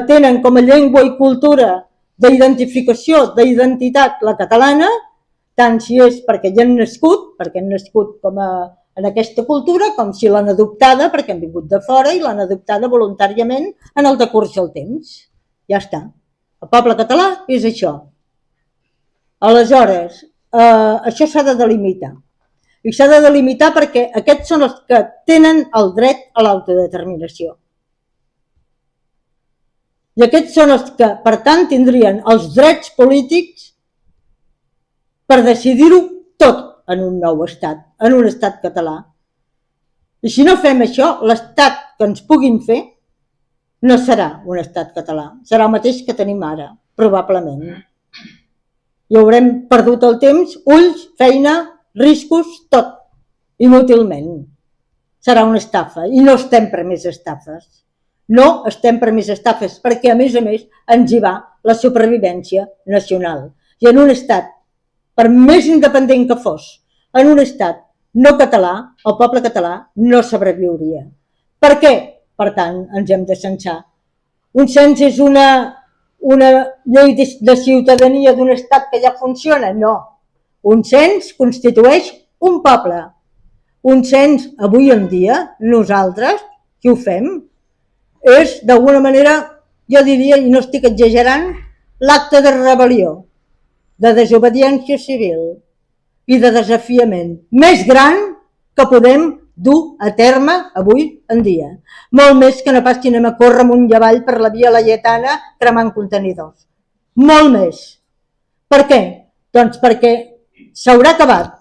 tenen com a llengua i cultura d'identificació, d'identitat la catalana, tant si és perquè hi han nascut com en aquesta cultura, com si l'han adoptada perquè han vingut de fora i l'han adoptada voluntàriament en el decurs del temps. Ja està. El poble català és això. Aleshores, això s'ha de delimitar. I s'ha de delimitar perquè aquests són els que tenen el dret a l'autodeterminació. I aquests són els que, per tant, tindrien els drets polítics per decidir-ho tot en un nou estat, en un estat català. I si no fem això, l'estat que ens puguin fer no serà un estat català, serà el mateix que tenim ara, probablement. I haurem perdut el temps, ulls, feina, riscos, tot, inútilment. Serà una estafa i no estem per més estafes. No estem per més estafes, perquè a més ens hi va la supervivència nacional. I en un estat, per més independent que fos, en un estat no català, el poble català no sobreviuria. Per què? Per tant, ens hem de censar. Un cens és una llei de ciutadania d'un estat que ja funciona? No. Un cens constitueix un poble. Un cens, avui en dia, nosaltres, qui ho fem, és, d'alguna manera, jo diria, i no estic exagerant, l'acte de rebel·lió, de desobediència civil i de desafiament més gran que podem dur a terme avui en dia. Molt més que no pas que anem a córrer amunt i avall per la via Laietana cremant contenidors. Molt més. Per què? Doncs perquè s'haurà acabat,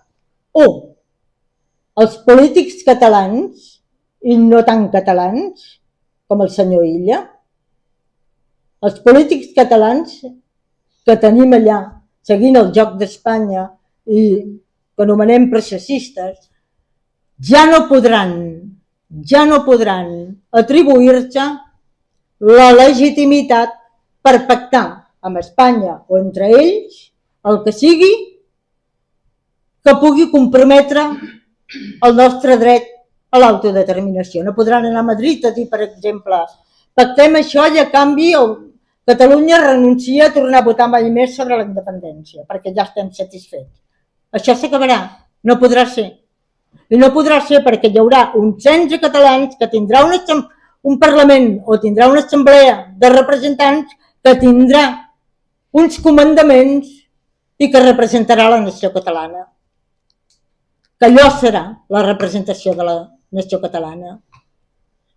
els polítics catalans, i no tan catalans com el senyor Illa, els polítics catalans que tenim allà, seguint el joc d'Espanya i que anomenem processistes, ja no podran atribuir-se la legitimitat per pactar amb Espanya o entre ells el que sigui que pugui comprometre el nostre dret a l'autodeterminació. No podran anar a Madrid a dir, per exemple, pactem això i a canvi Catalunya renuncia a tornar a votar mai més sobre la independència, perquè ja estem satisfets. Això s'acabarà, no podrà ser. I no podrà ser perquè hi haurà un cens de catalans que tindrà un Parlament o tindrà una assemblea de representants que tindrà uns comandaments i que representarà la nació catalana. Que allò serà la representació de la nació catalana.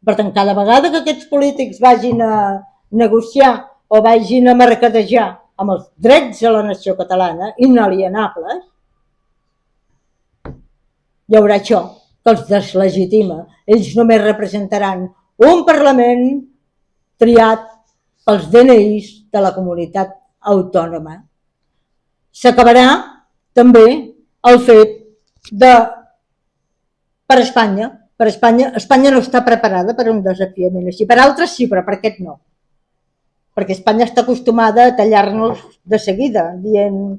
Per tant, cada vegada que aquests polítics vagin a negociar o vagin a mercadejar amb els drets de la nació catalana, inalienables, hi haurà això, que els deslegitima. Ells només representaran un Parlament triat pels DNIs de la comunitat autònoma. S'acabarà també el fet per Espanya. Espanya no està preparada per un desafiament així. Per altres sí, però per aquest no. Perquè Espanya està acostumada a tallar-nos de seguida, dient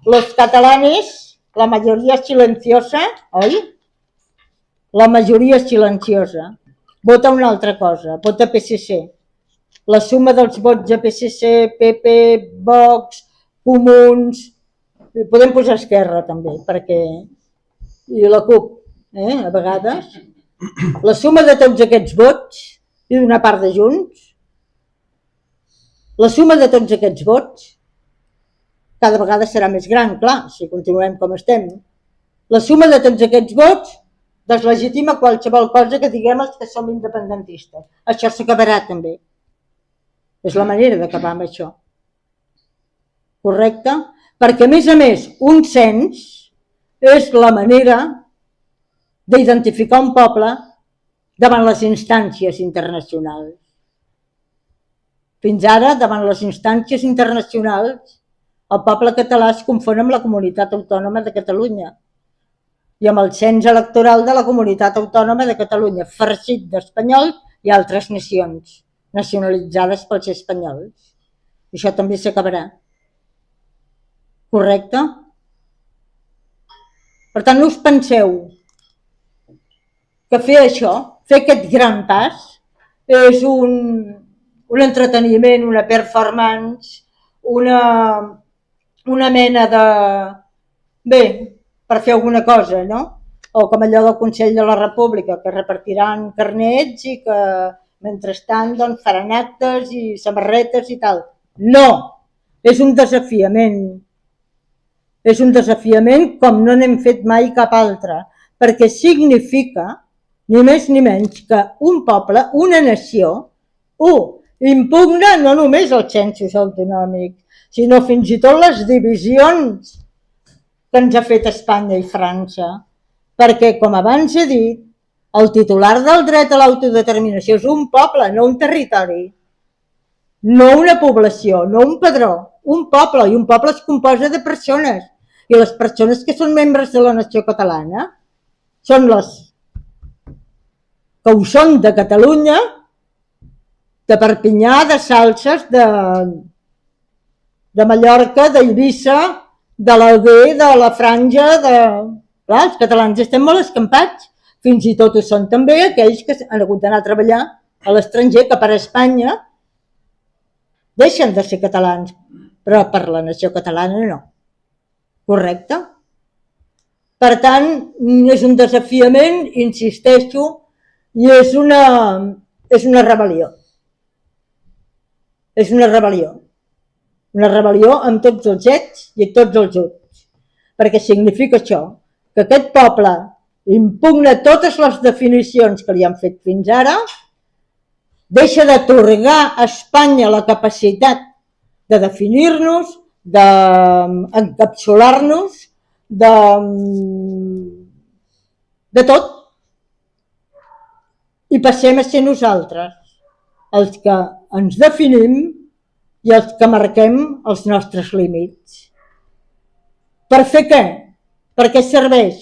los catalanes, la majoria silenciosa, oi? La majoria silenciosa. Vota una altra cosa, vota PSC. La suma dels vots de PSC, PP, Vox, Comuns, podem posar Esquerra també, perquè i la CUP, a vegades, la suma de tots aquests vots i d'una part de Junts, la suma de tots aquests vots cada vegada serà més gran, clar, si continuem com estem. La suma de tots aquests vots deslegitima qualsevol cosa que diguem els que som independentistes. Això s'acabarà també. És la manera d'acabar amb això. Correcte? Perquè, a més, un cens és la manera d'identificar un poble davant les instàncies internacionals. Fins ara, davant les instàncies internacionals, el poble català es confon amb la comunitat autònoma de Catalunya i amb el cens electoral de la comunitat autònoma de Catalunya, farcit d'espanyols i altres nacions nacionalitzades pels espanyols. Això també s'acabarà. Correcte? Per tant, no us penseu que fer això, fer aquest gran pas, és un entreteniment, una performance, una mena de... bé, per fer alguna cosa, no? O com allò del Consell de la República, que repartiran carnets i que mentrestant doncs, faran actes i samarretes i tal. No! És un desafiament. És un desafiament com no n'hem fet mai cap altre, perquè significa, ni més ni menys, que un poble, una nació, impugna no només els censos autonòmics, sinó fins i tot les divisions que ens ha fet Espanya i França. Perquè, com abans he dit, el titular del dret a l'autodeterminació és un poble, no un territori. No una població, no un padró, un poble. I un poble es composa de persones. I les persones que són membres de la nació catalana són les que ho són de Catalunya de Perpinyà, de Salses, de Mallorca, d'Eivissa, de l'Alguer, de la Franja, Clar, els catalans estem molt escampats, fins i tot ho són també aquells que han hagut d'anar a treballar a l'estranger, que per a Espanya deixen de ser catalans, però per la nació catalana no. Correcte? Per tant, és un desafiament, insisteixo, i és una rebel·lió. És una rebel·lió. Una rebel·lió amb tots els ets i tots els uts. Perquè significa això, que aquest poble impugna totes les definicions que li han fet fins ara, deixa d'atorgar a Espanya la capacitat de definir-nos, d'encapsular-nos, de tot. I passem a ser nosaltres els que ens definim i els que marquem els nostres límits. Per fer què? Per què serveix?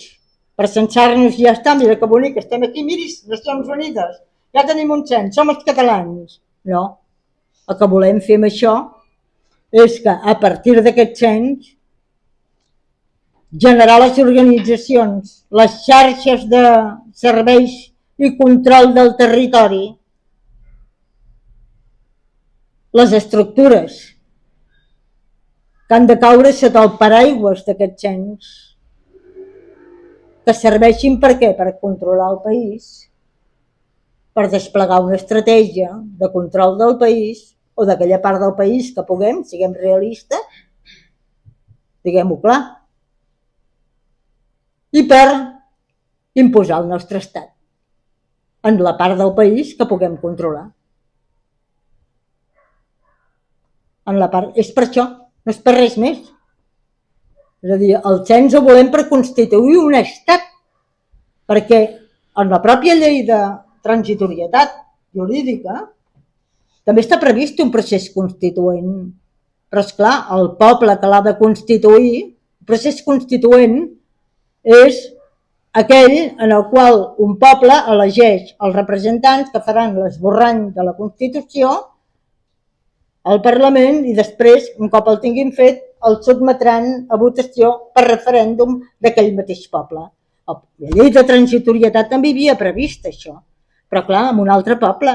Per censar-nos i ja està, mira que bonic, estem aquí, miris, Nacions Unides, ja tenim un cens, som els catalans. No, el que volem fer amb això és que a partir d'aquest cens generar les organitzacions, les xarxes de serveis i control del territori, les estructures que han de caure sota el paraigües d'aquest cens, que serveixin per què? Per controlar el país, per desplegar una estratègia de control del país o d'aquella part del país que puguem, siguem realistes, diguem-ho clar, i per imposar el nostre estat en la part del país que puguem controlar. És per això, no és per res més. És a dir, el cens ho volem per constituir un estat, perquè en la pròpia llei de transitorietat jurídica també està previst un procés constituent. Però, esclar, el poble que l'ha de constituir, el procés constituent és aquell en el qual un poble elegeix els representants que faran l'esborrany de la Constitució al Parlament i després, un cop el tinguin fet, el sotmetran a votació per referèndum d'aquell mateix poble. La llei de transitorietat també havia previst això, però clar, amb un altre poble,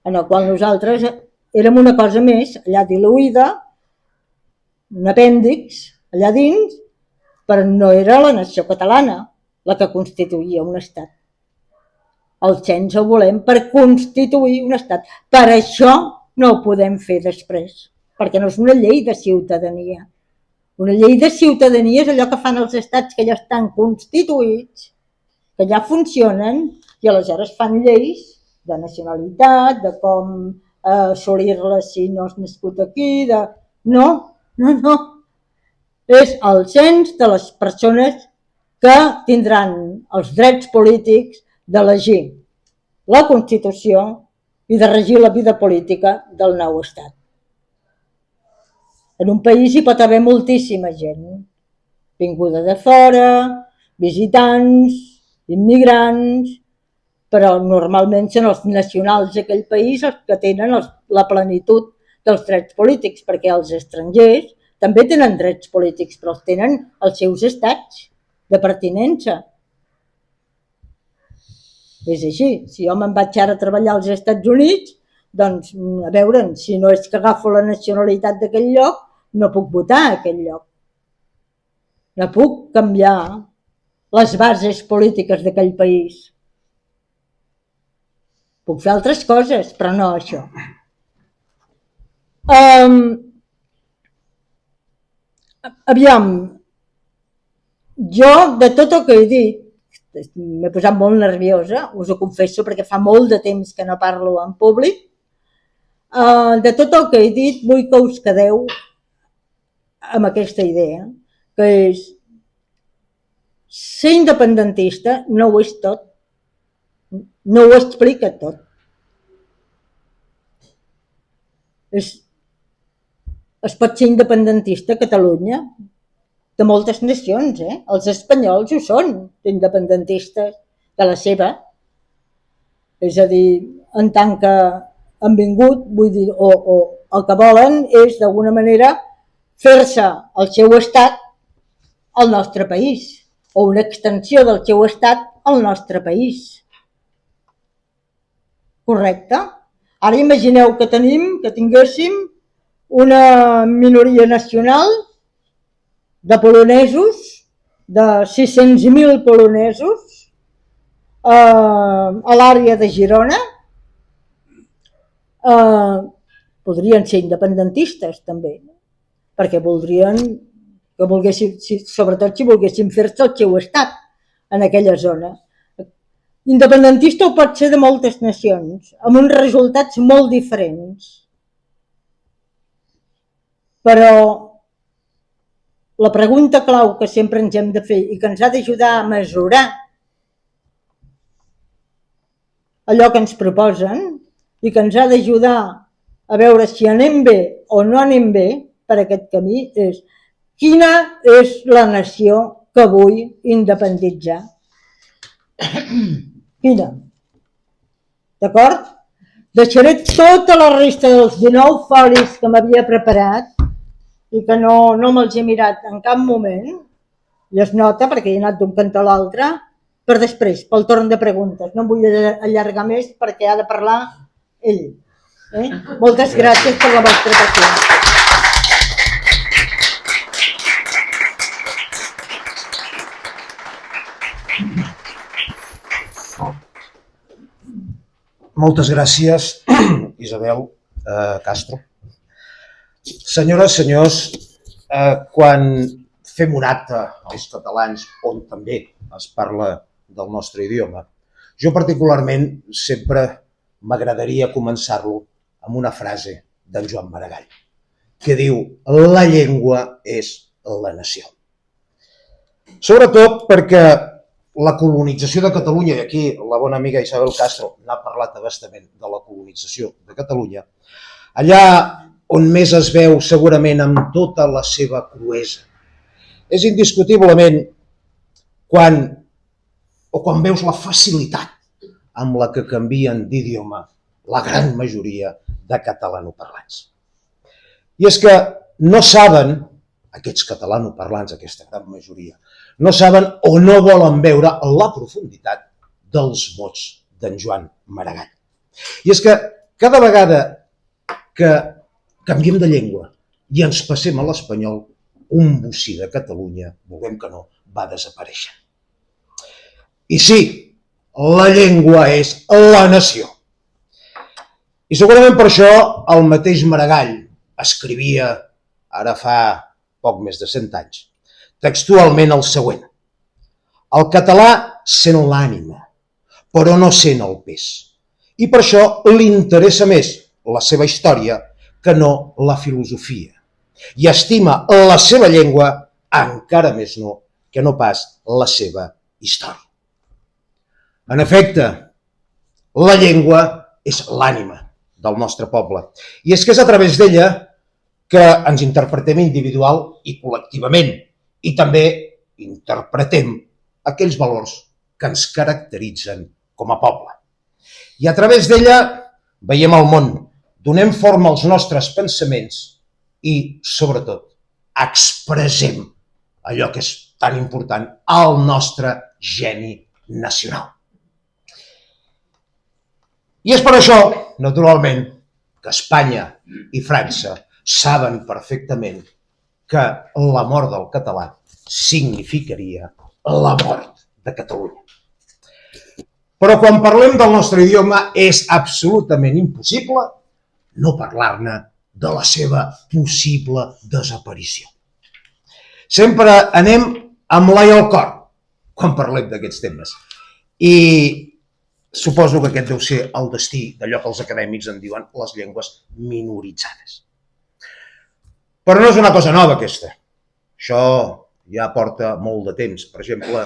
en el qual nosaltres érem una cosa més, allà diluïda, un apèndix allà dins, però no era la nació catalana la que constituïa un estat. El cens el volem per constituir un estat. Per això no ho podem fer després, perquè no és una llei de ciutadania. Una llei de ciutadania és allò que fan els estats que ja estan constituïts, que ja funcionen, i aleshores fan lleis de nacionalitat, de com assolir-la si no has nascut aquí, No. És el cens de les persones que tindran els drets polítics d'elegir la Constitució i de regir la vida política del nou estat. En un país hi pot haver moltíssima gent, vinguda de fora, visitants, immigrants, però normalment són els nacionals d'aquell país els que tenen la plenitud dels drets polítics, perquè els estrangers també tenen drets polítics, però els tenen els seus estats de pertinença. És així, si jo me'n vaig ara a treballar als Estats Units, doncs, a veure, si no és que agafo la nacionalitat d'aquell lloc, no puc votar a aquell lloc. No puc canviar les bases polítiques d'aquell país. Puc fer altres coses, però no això. Aviam, jo de tot el que he dit, m'he posat molt nerviosa, us ho confesso, perquè fa molt de temps que no parlo en públic. De tot el que he dit, vull que us quedeu amb aquesta idea, que és ser independentista no ho és tot, no ho explica tot. Es pot ser independentista a Catalunya, de moltes nacions, els espanyols ho són, independentistes de la seva. És a dir, en tant que han vingut, vull dir, o el que volen és, d'alguna manera, fer-se el seu estat al nostre país, o una extensió del seu estat al nostre país. Correcte? Ara imagineu que tinguéssim una minoria nacional de polonesos, de 600.000 polonesos, a l'àrea de Girona. Podrien ser independentistes també, perquè voldrien que volguessin, sobretot si volguessin fer-se el seu estat en aquella zona. Independentista ho pot ser de moltes nacions, amb uns resultats molt diferents. Però la pregunta clau que sempre ens hem de fer i que ens ha d'ajudar a mesurar allò que ens proposen i que ens ha d'ajudar a veure si anem bé o no anem bé per aquest camí és quina és la nació que vull independitzar. Quina? D'acord? Deixaré tota la resta dels 19 folis que m'havia preparat i que no me'ls he mirat en cap moment, i es nota perquè he anat d'un cantó a l'altre, per després, pel torn de preguntes. No em vull allargar més perquè ha de parlar ell. Moltes gràcies per la vostra atenció. Moltes gràcies, Isabel Castro. Senyores, senyors, quan fem un acte als catalans on també es parla del nostre idioma, jo particularment sempre m'agradaria començar-lo amb una frase d'en Joan Maragall, que diu: la llengua és la nació. Sobretot perquè la colonització de Catalunya, i aquí la bona amiga Isabel Castro n'ha parlat abastament de la colonització de Catalunya, allà on més es veu segurament amb tota la seva cruesa, és indiscutiblement quan veus la facilitat amb la que canvien d'idioma la gran majoria de catalanoparlants. I és que no saben, aquests catalanoparlants, aquesta gran majoria, no saben o no volen veure la profunditat dels mots d'en Joan Maragall. I és que cada vegada que canviem de llengua i ens passem a l'espanyol, un bocí de Catalunya, vulguem que no, va desapareixent. I sí, la llengua és la nació. I segurament per això el mateix Maragall escrivia, ara fa poc més de 100 anys, textualment el següent: el català sent l'ànima, però no sent el pes. I per això li interessa més la seva història que no la filosofia. I estima la seva llengua encara més que no pas la seva història. En efecte, la llengua és l'ànima del nostre poble. I és que és a través d'ella que ens interpretem individual i col·lectivament, i també interpretem aquells valors que ens caracteritzen com a poble. I a través d'ella veiem el món, donem forma als nostres pensaments i, sobretot, expressem allò que és tan important, el nostre geni nacional. I és per això, naturalment, que Espanya i França saben perfectament que la mort del català significaria la mort de Catalunya. Però quan parlem del nostre idioma és absolutament impossible no parlar-ne de la seva possible desaparició. Sempre anem amb l'ai al cor quan parlem d'aquests temes. I suposo que aquest deu ser el destí d'allò que els acadèmics en diuen les llengües minoritzades. Però no és una cosa nova, aquesta. Això ja porta molt de temps. Per exemple,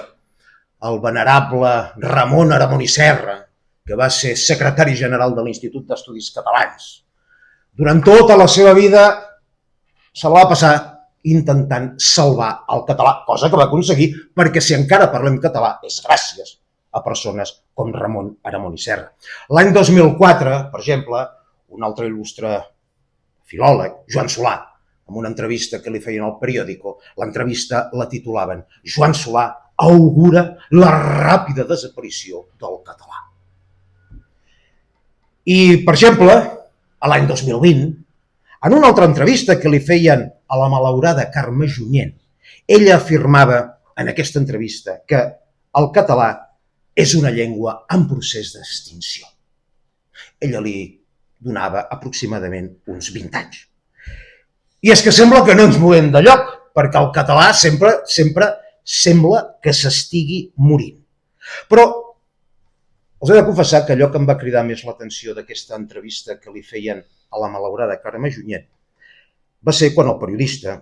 el venerable Ramon Aramon i Serra, que va ser secretari general de l'Institut d'Estudis Catalans, durant tota la seva vida se la va passar intentant salvar el català, cosa que va aconseguir, perquè si encara parlem català és gràcies a persones com Ramon Aramon i Serra. L'any 2004, per exemple, un altre il·lustre filòleg, Joan Solà, en una entrevista que li feien al periòdico, l'entrevista la titulaven Joan Solà augura la ràpida desaparició del català. I, per exemple, a l'any 2020, en una altra entrevista que li feien a la malaurada Carme Junyent, ella afirmava en aquesta entrevista que el català és una llengua en procés d'extinció. Ella li donava aproximadament uns 20 anys. I és que sembla que no ens movem de lloc, perquè el català sempre sembla que s'estigui morint. Però els he de confessar que allò que em va cridar més l'atenció d'aquesta entrevista que li feien a la malaurada Carme Junyent va ser quan el periodista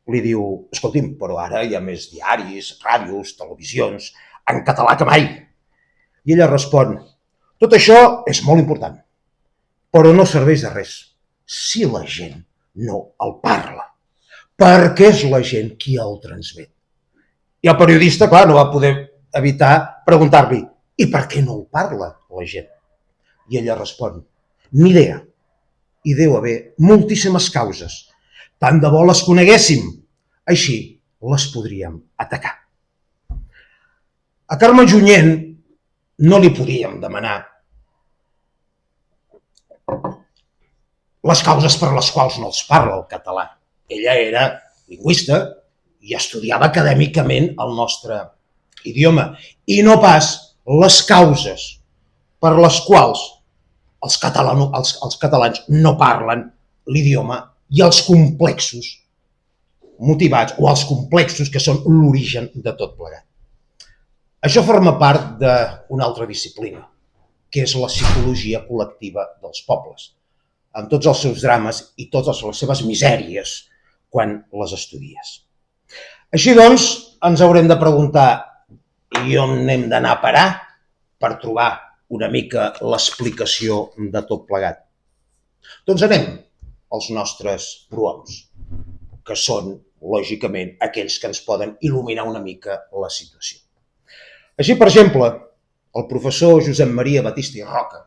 li diu: escolti'm, però ara hi ha més diaris, ràdios, televisions, en català que mai. I ella respon: tot això és molt important, però no serveix de res si la gent no el parla, perquè és la gent qui el transmet. I el periodista, clar, no va poder evitar preguntar-li: i per què no el parla la gent? I ella respon: ni idea. Hi deu haver moltíssimes causes. Tant de bo les coneguéssim, així les podríem atacar. A Carme Junyent no li podíem demanar les causes per les quals no els parla el català. Ella era lingüista i estudiava acadèmicament el nostre idioma, i no pas les causes per les quals els catalans no parlen l'idioma i els complexos motivats o els complexos que són l'origen de tot plegat. Això forma part d'una altra disciplina, que és la psicologia col·lectiva dels pobles, amb tots els seus drames i totes les seves misèries quan les estudies. Així doncs, ens haurem de preguntar: i on hem d'anar a parar per trobar una mica l'explicació de tot plegat? Doncs anem als nostres prohoms, que són, lògicament, aquells que ens poden il·luminar una mica la situació. Així, per exemple, el professor Josep Maria Batista i Roca,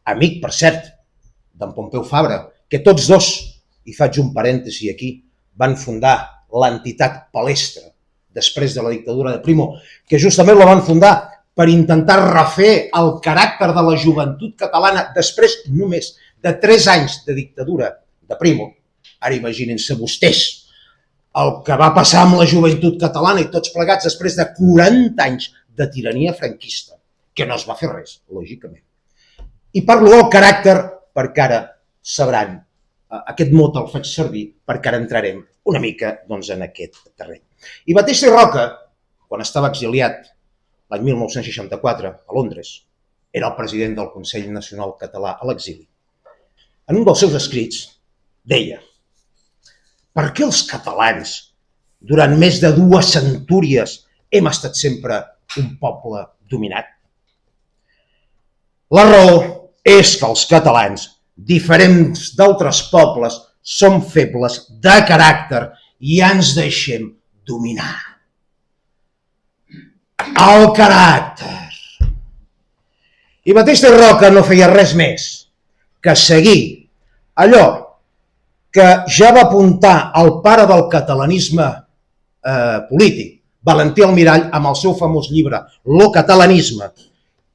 amic, per cert, d'en Pompeu Fabra, que tots dos, i faig un parèntesi aquí, van fundar l'entitat Palestra, després de la dictadura de Primo, que justament la van fundar per intentar refer el caràcter de la joventut catalana després només de 3 anys de dictadura de Primo. Ara imaginin-se vostès el que va passar amb la joventut catalana i tots plegats després de 40 anys de tirania franquista, que no es va fer res, lògicament. I parlo del caràcter perquè ara sabran, aquest mot el faig servir perquè ara entrarem una mica en aquest terreny. I Batista i Roca, quan estava exiliat l'any 1964 a Londres, era el president del Consell Nacional Català a l'exili. En un dels seus escrits deia: per què els catalans, durant més de 2 centúries, hem estat sempre un poble dominat? La raó és que els catalans, diferents d'altres pobles, som febles de caràcter i ens deixem dominar. El caràcter. I Batista i Roca no feia res més que seguir allò que ja va apuntar el pare del catalanisme polític, Valentí Almirall, amb el seu famós llibre Lo catalanisme,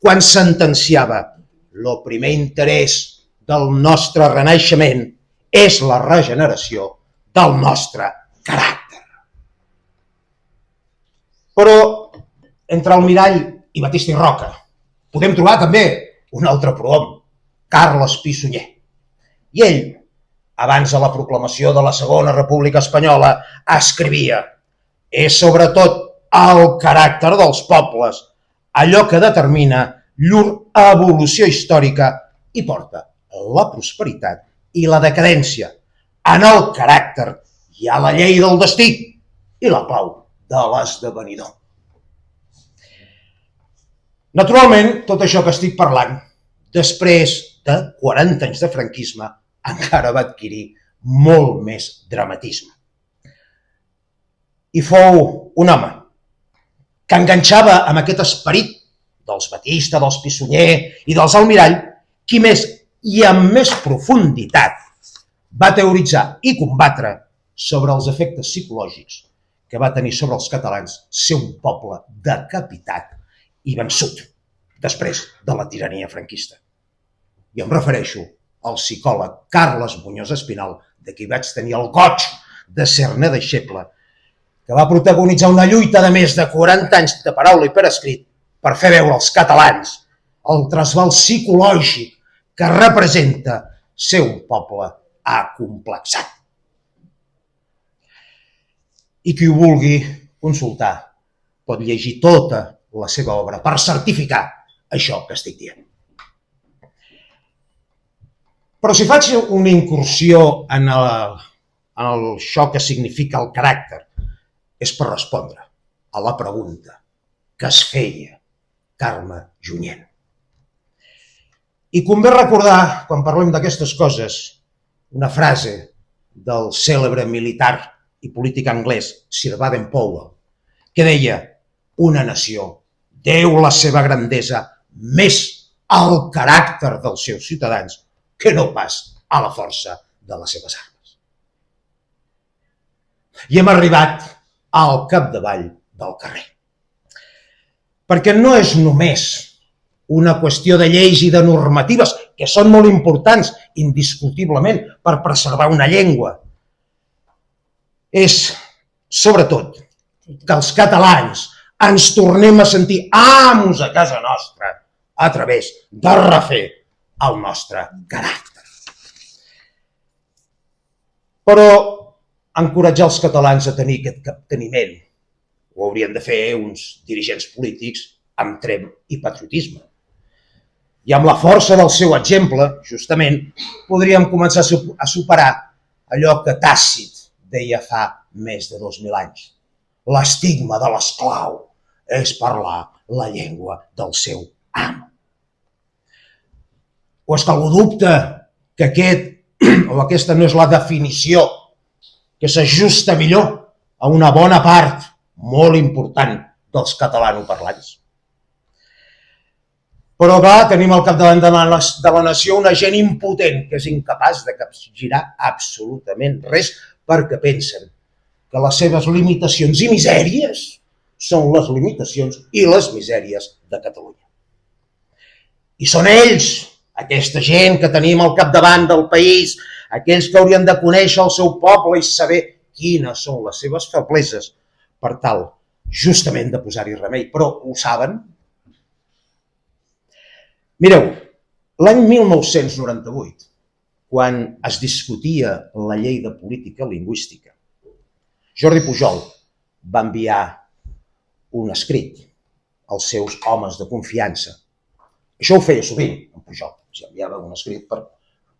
quan sentenciava: el primer interès del nostre renaixement és la regeneració del nostre caràcter. Però entre Almirall i Batista i Roca podem trobar també un altre prohom, Carles Pi i Sunyer. I ell, abans de la proclamació de la Segona República Espanyola, escrivia: és sobretot el caràcter dels pobles allò que determina llur evolució històrica i porta la prosperitat i la decadència. En el caràcter hi ha la llei del destí i la clau de l'esdevenidor. Naturalment, tot això que estic parlant, després de 40 anys de franquisme, encara va adquirir molt més dramatisme. I fou un home que enganxava amb aquest esperit dels Batista, dels Pi i Sunyer i dels Almirall, qui més i amb més profunditat va teoritzar i combatre sobre els efectes psicològics que va tenir sobre els catalans ser un poble decapitat i vençut després de la tirania franquista. I em refereixo al psicòleg Carles Muñoz Espinal, de qui vaig tenir el goig de ser-ne deixeble, que va protagonitzar una lluita de més de 40 anys de paraula i per escrit per fer veure als catalans el trasbal psicològic que representa ser un poble acomplexat. I qui ho vulgui consultar pot llegir tota la seva obra per certificar això que estic dient. Però si faig una incursió en això que significa el caràcter, és per respondre a la pregunta que es feia Carme Junyent. I convé recordar, quan parlem d'aquestes coses, una frase del cèlebre militar i polític anglès Sir Baden-Powell, que deia: una nació deu la seva grandesa més al caràcter dels seus ciutadans que no pas a la força de les seves armes. I hem arribat al capdavall del carrer. Perquè no és només una qüestió de lleis i de normatives, que són molt importants, indiscutiblement, per preservar una llengua. És, sobretot, que els catalans ens tornem a sentir amos a casa nostra a través de refer el nostre caràcter. Però encoratjar els catalans a tenir aquest capteniment ho haurien de fer uns dirigents polítics amb tremp i patriotisme. I amb la força del seu exemple, justament, podríem començar a superar allò que Tàcit deia fa més de 2.000 anys. L'estigma de l'esclau és parlar la llengua del seu amo. O és que algú dubta que aquesta no és la definició que s'ajusta millor a una bona part molt important dels catalanoparlants? Però clar, tenim al capdavant de la nació una gent impotent que és incapaç de capgirar absolutament res perquè pensen que les seves limitacions i misèries són les limitacions i les misèries de Catalunya. I són ells, aquesta gent que tenim al capdavant del país, aquells que haurien de conèixer el seu poble i saber quines són les seves febleses per tal justament de posar-hi remei. Però ho saben? Mireu, l'any 1998, quan es discutia la llei de política lingüística, Jordi Pujol va enviar un escrit als seus homes de confiança. Això ho feia sovint, en Pujol. Enviava un escrit per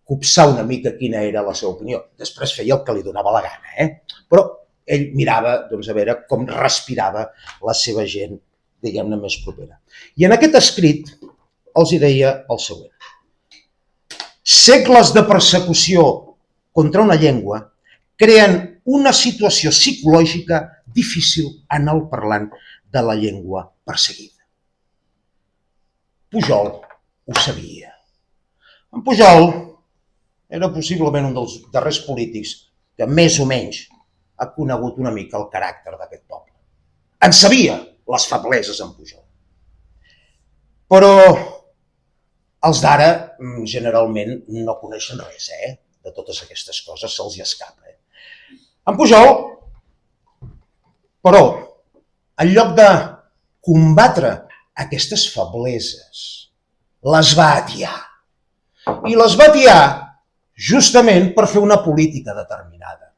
copsar una mica quina era la seva opinió. Després feia el que li donava la gana, Però ell mirava a veure com respirava la seva gent, diguem-ne, més propera. I en aquest escrit els deia el següent: segles de persecució contra una llengua creen una situació psicològica difícil en el parlant de la llengua perseguida. Pujol ho sabia. En Pujol era possiblement un dels darrers polítics que més o menys ha conegut una mica el caràcter d'aquest poble. En sabia les febleses en Pujol. Però els d'ara generalment no coneixen res, de totes aquestes coses, se'ls hi escapa. En Pujol, però, en lloc de combatre aquestes febleses, les va atiar. I les va atiar justament per fer una política determinada.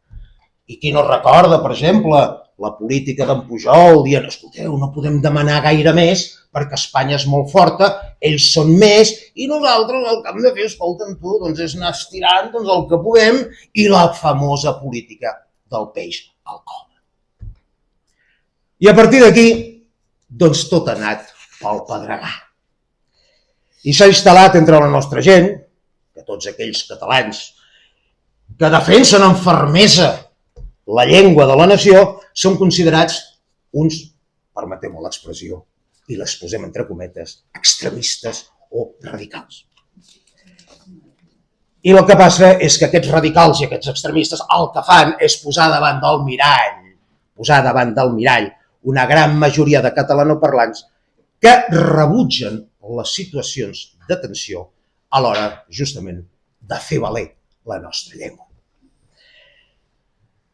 I qui no recorda, per exemple, la política d'en Pujol dient: escolteu, no podem demanar gaire més perquè Espanya és molt forta, ells són més, i nosaltres el que hem de fer, escolta'm tu, és anar estirant el que puguem, i la famosa política del peix al cove. I a partir d'aquí, tot ha anat pel pedregar. I s'ha instal·lat entre la nostra gent, que tots aquells catalans que defensen amb fermesa la llengua de la nació, són considerats uns, permeteu-me l'expressió, i les posem entre cometes, extremistes o radicals. I el que passa és que aquests radicals i aquests extremistes el que fan és posar davant del mirall una gran majoria de catalanoparlants que rebutgen les situacions de tensió a l'hora, justament, de fer valer la nostra llengua.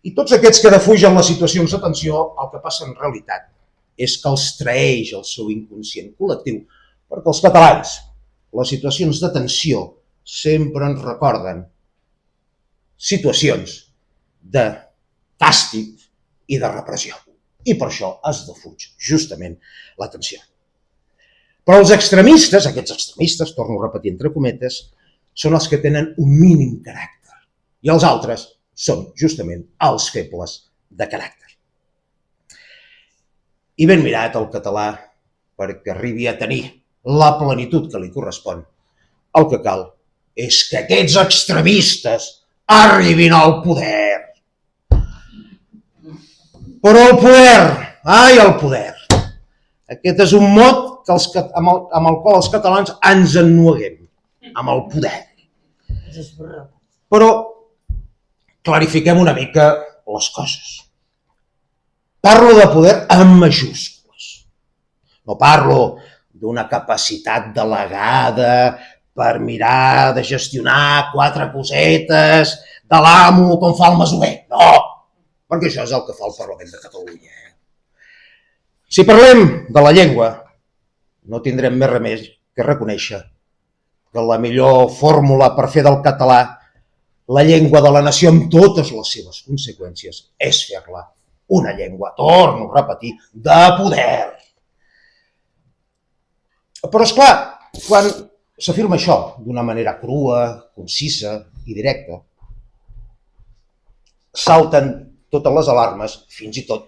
I tots aquests que defugen les situacions de tensió, el que passa en realitat és que els traeix el seu inconscient col·lectiu, perquè els catalans, les situacions de tensió sempre ens recorden situacions de càstig i de repressió. I per això es defuig justament la tensió. Però els extremistes, aquests extremistes, torno a repetir entre cometes, són els que tenen un mínim caràcter. I els altres són justament els febles de caràcter. I ben mirat el català perquè arribi a tenir la plenitud que li correspon. El que cal és que aquests extremistes arribin al poder. Però el poder, ai el poder, aquest és un mot amb el qual els catalans ens ennueguem, amb el poder. Però clarifiquem una mica les coses. Parlo de poder amb majúscules. No parlo d'una capacitat delegada per mirar de gestionar 4 cosetes de l'amo com fa el masover. No, perquè això és el que fa el Parlament de Catalunya. Si parlem de la llengua, no tindrem més remei que reconèixer que la millor fórmula per fer del català la llengua de la nació amb totes les seves conseqüències és fer-la una llengua, torno a repetir, de poder. Però, esclar, quan s'afirma això d'una manera crua, concisa i directa, salten totes les alarmes, fins i tot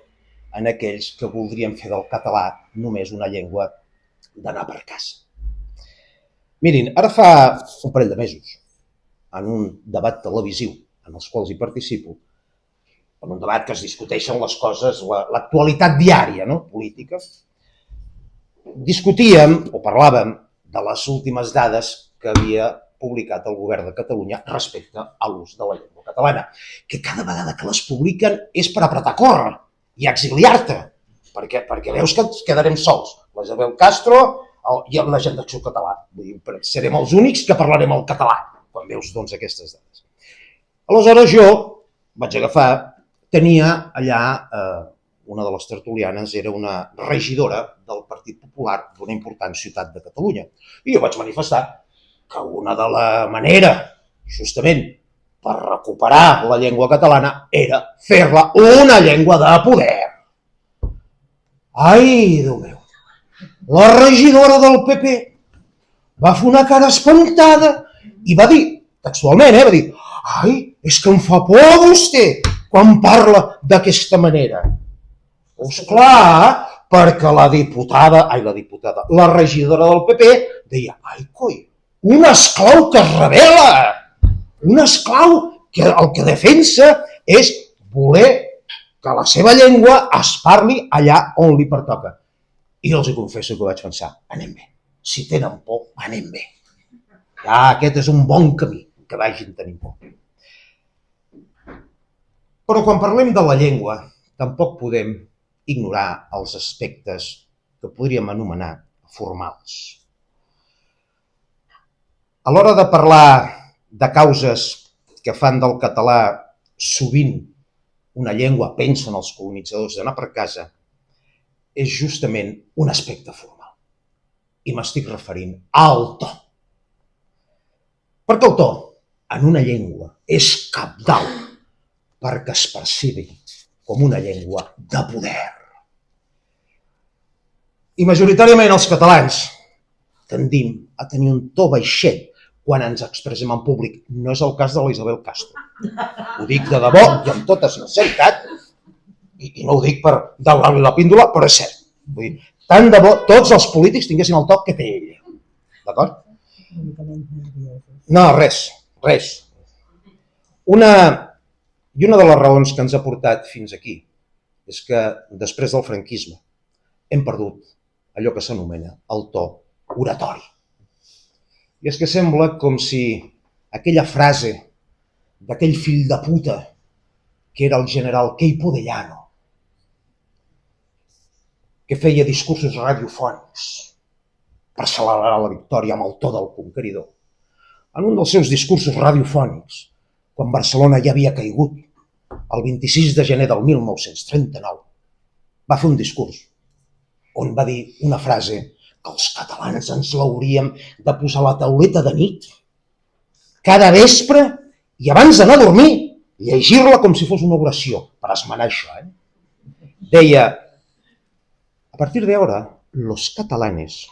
en aquells que voldrien fer del català només una llengua d'anar per casa. Mirin, ara fa un parell de mesos, en un debat televisiu en els quals hi participo, en un debat que es discuteixen les coses, l'actualitat diària, política, discutíem o parlàvem de les últimes dades que havia publicat el govern de Catalunya respecte a l'ús de la llengua catalana, que cada vegada que les publiquen és per apretar a córrer i exiliar-te, perquè veus que ens quedarem sols, la Isabel Castro i la gent d'Acció Català. Serem els únics que parlarem el català, quan veus aquestes dades. Aleshores jo vaig agafar, tenia allà, una de les tertulianes era una regidora del Partit Popular d'una important ciutat de Catalunya. I jo vaig manifestar que una de la manera, justament, per recuperar la llengua catalana era fer-la una llengua de poder. Ai, Déu meu, la regidora del PP va fer una cara espantada i va dir, textualment, va dir, ai, és que em fa por vostè quan parla d'aquesta manera. Esclar, perquè la regidora del PP deia, ai, coi, un esclau que es rebel·la, un esclau que el que defensa és voler que la seva llengua es parli allà on li pertoca. I els confesso que vaig pensar, anem bé, si tenen por, anem bé. Ja, aquest és un bon camí, que vagin tenint por. Però quan parlem de la llengua, tampoc podem ignorar els aspectes que podríem anomenar formals. A l'hora de parlar de causes que fan del català sovint una llengua, pensen els colonitzadors d'anar per casa, és justament un aspecte formal. I m'estic referint al to. Perquè el to, en una llengua, és cabdal perquè es percibi com una llengua de poder. I majoritàriament els catalans tendim a tenir un to baixet quan ens expressem en públic. No és el cas de la Isabel Castro. Ho dic de debò i amb tota sinceritat, i no ho dic per daurar-li la píndola, però és cert. Vull dir, tant de bo tots els polítics tinguessin el to que té ella. D'acord? No, res. Una de les raons que ens ha portat fins aquí és que després del franquisme hem perdut allò que s'anomena el to oratori. I és que sembla com si aquella frase d'aquell fill de puta que era el general Queipo de Llano, que feia discursos radiofònics per celebrar la victòria amb el to del conqueridor. En un dels seus discursos radiofònics, quan Barcelona ja havia caigut, el 26 de gener del 1939, va fer un discurs on va dir una frase que els catalans ens l'hauríem de posar a la tauleta de nit, cada vespre i abans d'anar a dormir, llegir-la com si fos una oració, per esmenar això. Deia, a partir de ahora, los catalanes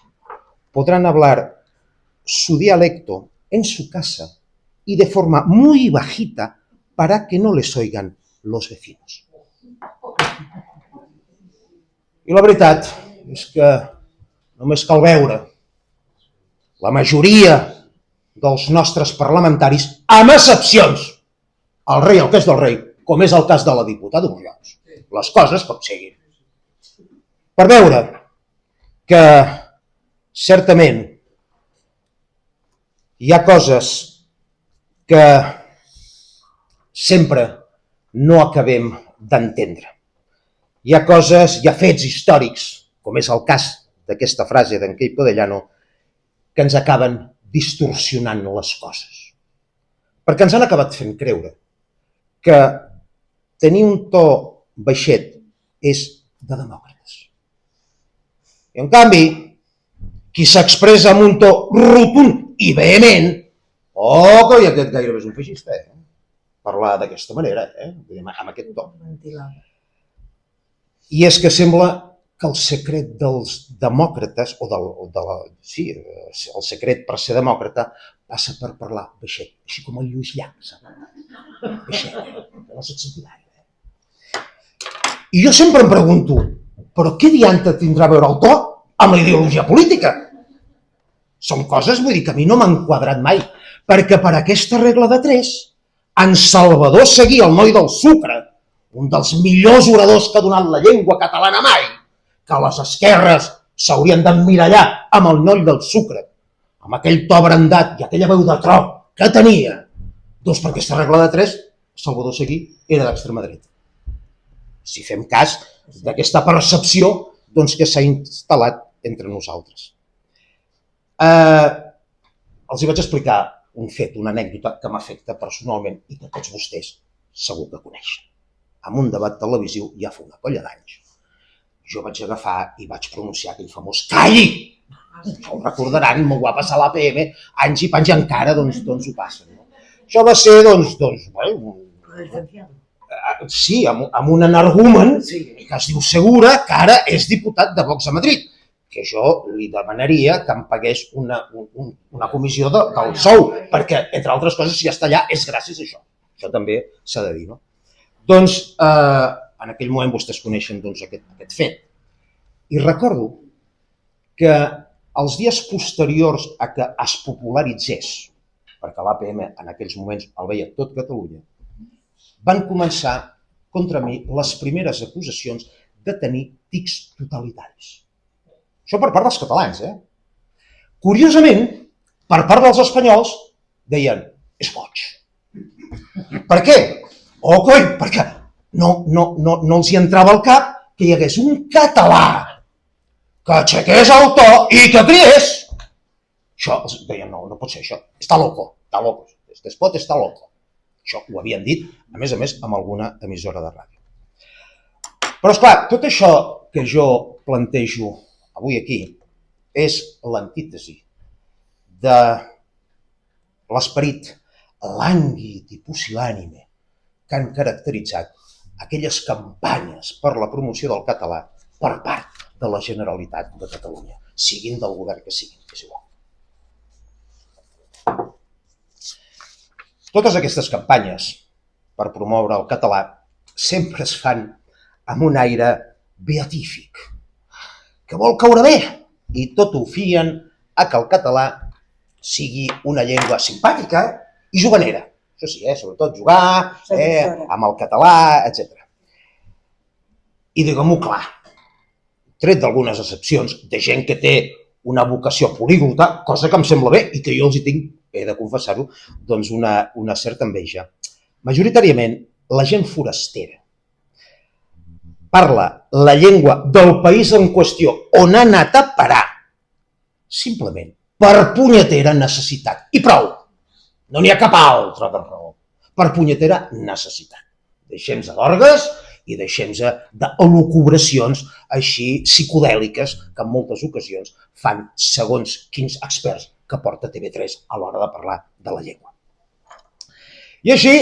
podrán hablar su dialecto en su casa y de forma muy bajita para que no les oigan los vecinos. I la veritat és que només cal veure la majoria dels nostres parlamentaris, amb excepcions, el rei el que és del rei, com és el cas de la diputada Oriols, les coses com siguin, per veure que certament hi ha coses que sempre no acabem d'entendre. Hi ha coses, hi ha fets històrics, com és el cas d'aquesta frase d'en Queipo de Llano, que ens acaben distorsionant les coses. Perquè ens han acabat fent creure que tenir un to baixet és de demòcrates. I en canvi, qui s'expressa amb un to rotund i vehement, que aquest gairebé és un feixista, parlar d'aquesta manera, amb aquest to. I és que sembla que el secret dels demòcrates, el secret per ser demòcrata, passa per parlar baixet, així com el Lluís Llach, baixet, que no se't sentirà gaire. I jo sempre em pregunto, però què dianta tindrà a veure el to amb la ideologia política? Són coses, vull dir, que a mi no m'han quadrat mai, perquè per aquesta regla de 3, en Salvador Seguí, el noi del Sucre, un dels millors oradors que ha donat la llengua catalana mai, que les esquerres s'haurien d'emmirallar amb el noi del Sucre, amb aquell to brandat i aquella veu de tro que tenia, doncs per aquesta regla de 3, Salvador Seguí era d'extrema dreta. Si fem cas d'aquesta percepció que s'ha instal·lat entre nosaltres. Els hi vaig explicar un fet, una anècdota que m'afecta personalment i que tots vostès segur que coneixen. En un debat televisiu ja fa una colla d'anys. Jo vaig agafar i vaig pronunciar aquell famós calli! Això ho recordaran, m'ho va passar a l'APM, anys i panys encara, doncs ho passen. Això va ser, sí, amb un energumen que es diu Segura, que ara és diputat de Vox a Madrid, que jo li demanaria que em pagués una comissió del sou, perquè, entre altres coses, si està allà és gràcies a això. Això també s'ha de dir, no? Doncs, en aquell moment vostès coneixen aquest fet. I recordo que els dies posteriors a que es popularitzés, perquè l'APM en aquells moments el veia tot Catalunya, van començar contra mi les primeres acusacions de tenir tics totalitaris. Això per part dels catalans, Curiosament, per part dels espanyols, deien, és boig. Per què? Perquè no els hi entrava al cap que hi hagués un català que aixequés el to i que criés. Això, els deien, no pot ser això, està loco, este spot està loco. Això ho havien dit, a més, amb alguna emissora de ràdio. Però, esclar, tot això que jo plantejo avui aquí és l'antítesi de l'esperit lànguid i pusil·lànime que han caracteritzat aquelles campanyes per la promoció del català per part de la Generalitat de Catalunya, siguin del govern que siguin, és igual. Totes aquestes campanyes per promoure el català sempre es fan amb un aire beatífic, que vol caure bé, i tot ho fien a que el català sigui una llengua simpàtica i juganera. Això sí, sobretot jugar amb el català, etc. I diguem-ho clar, tret d'algunes excepcions de gent que té una vocació políglota, cosa que em sembla bé i que jo els hi tinc he de confessar-ho, doncs una certa enveja. Majoritàriament, la gent forastera parla la llengua del país en qüestió on ha anat a parar simplement per punyetera necessitat. I prou! No n'hi ha cap altra raó. Per punyetera necessitat. Deixem-se d'orgues i deixem-se d'elucubracions així psicodèliques que en moltes ocasions fan segons quins experts que porta TV3 a l'hora de parlar de la llengua. I així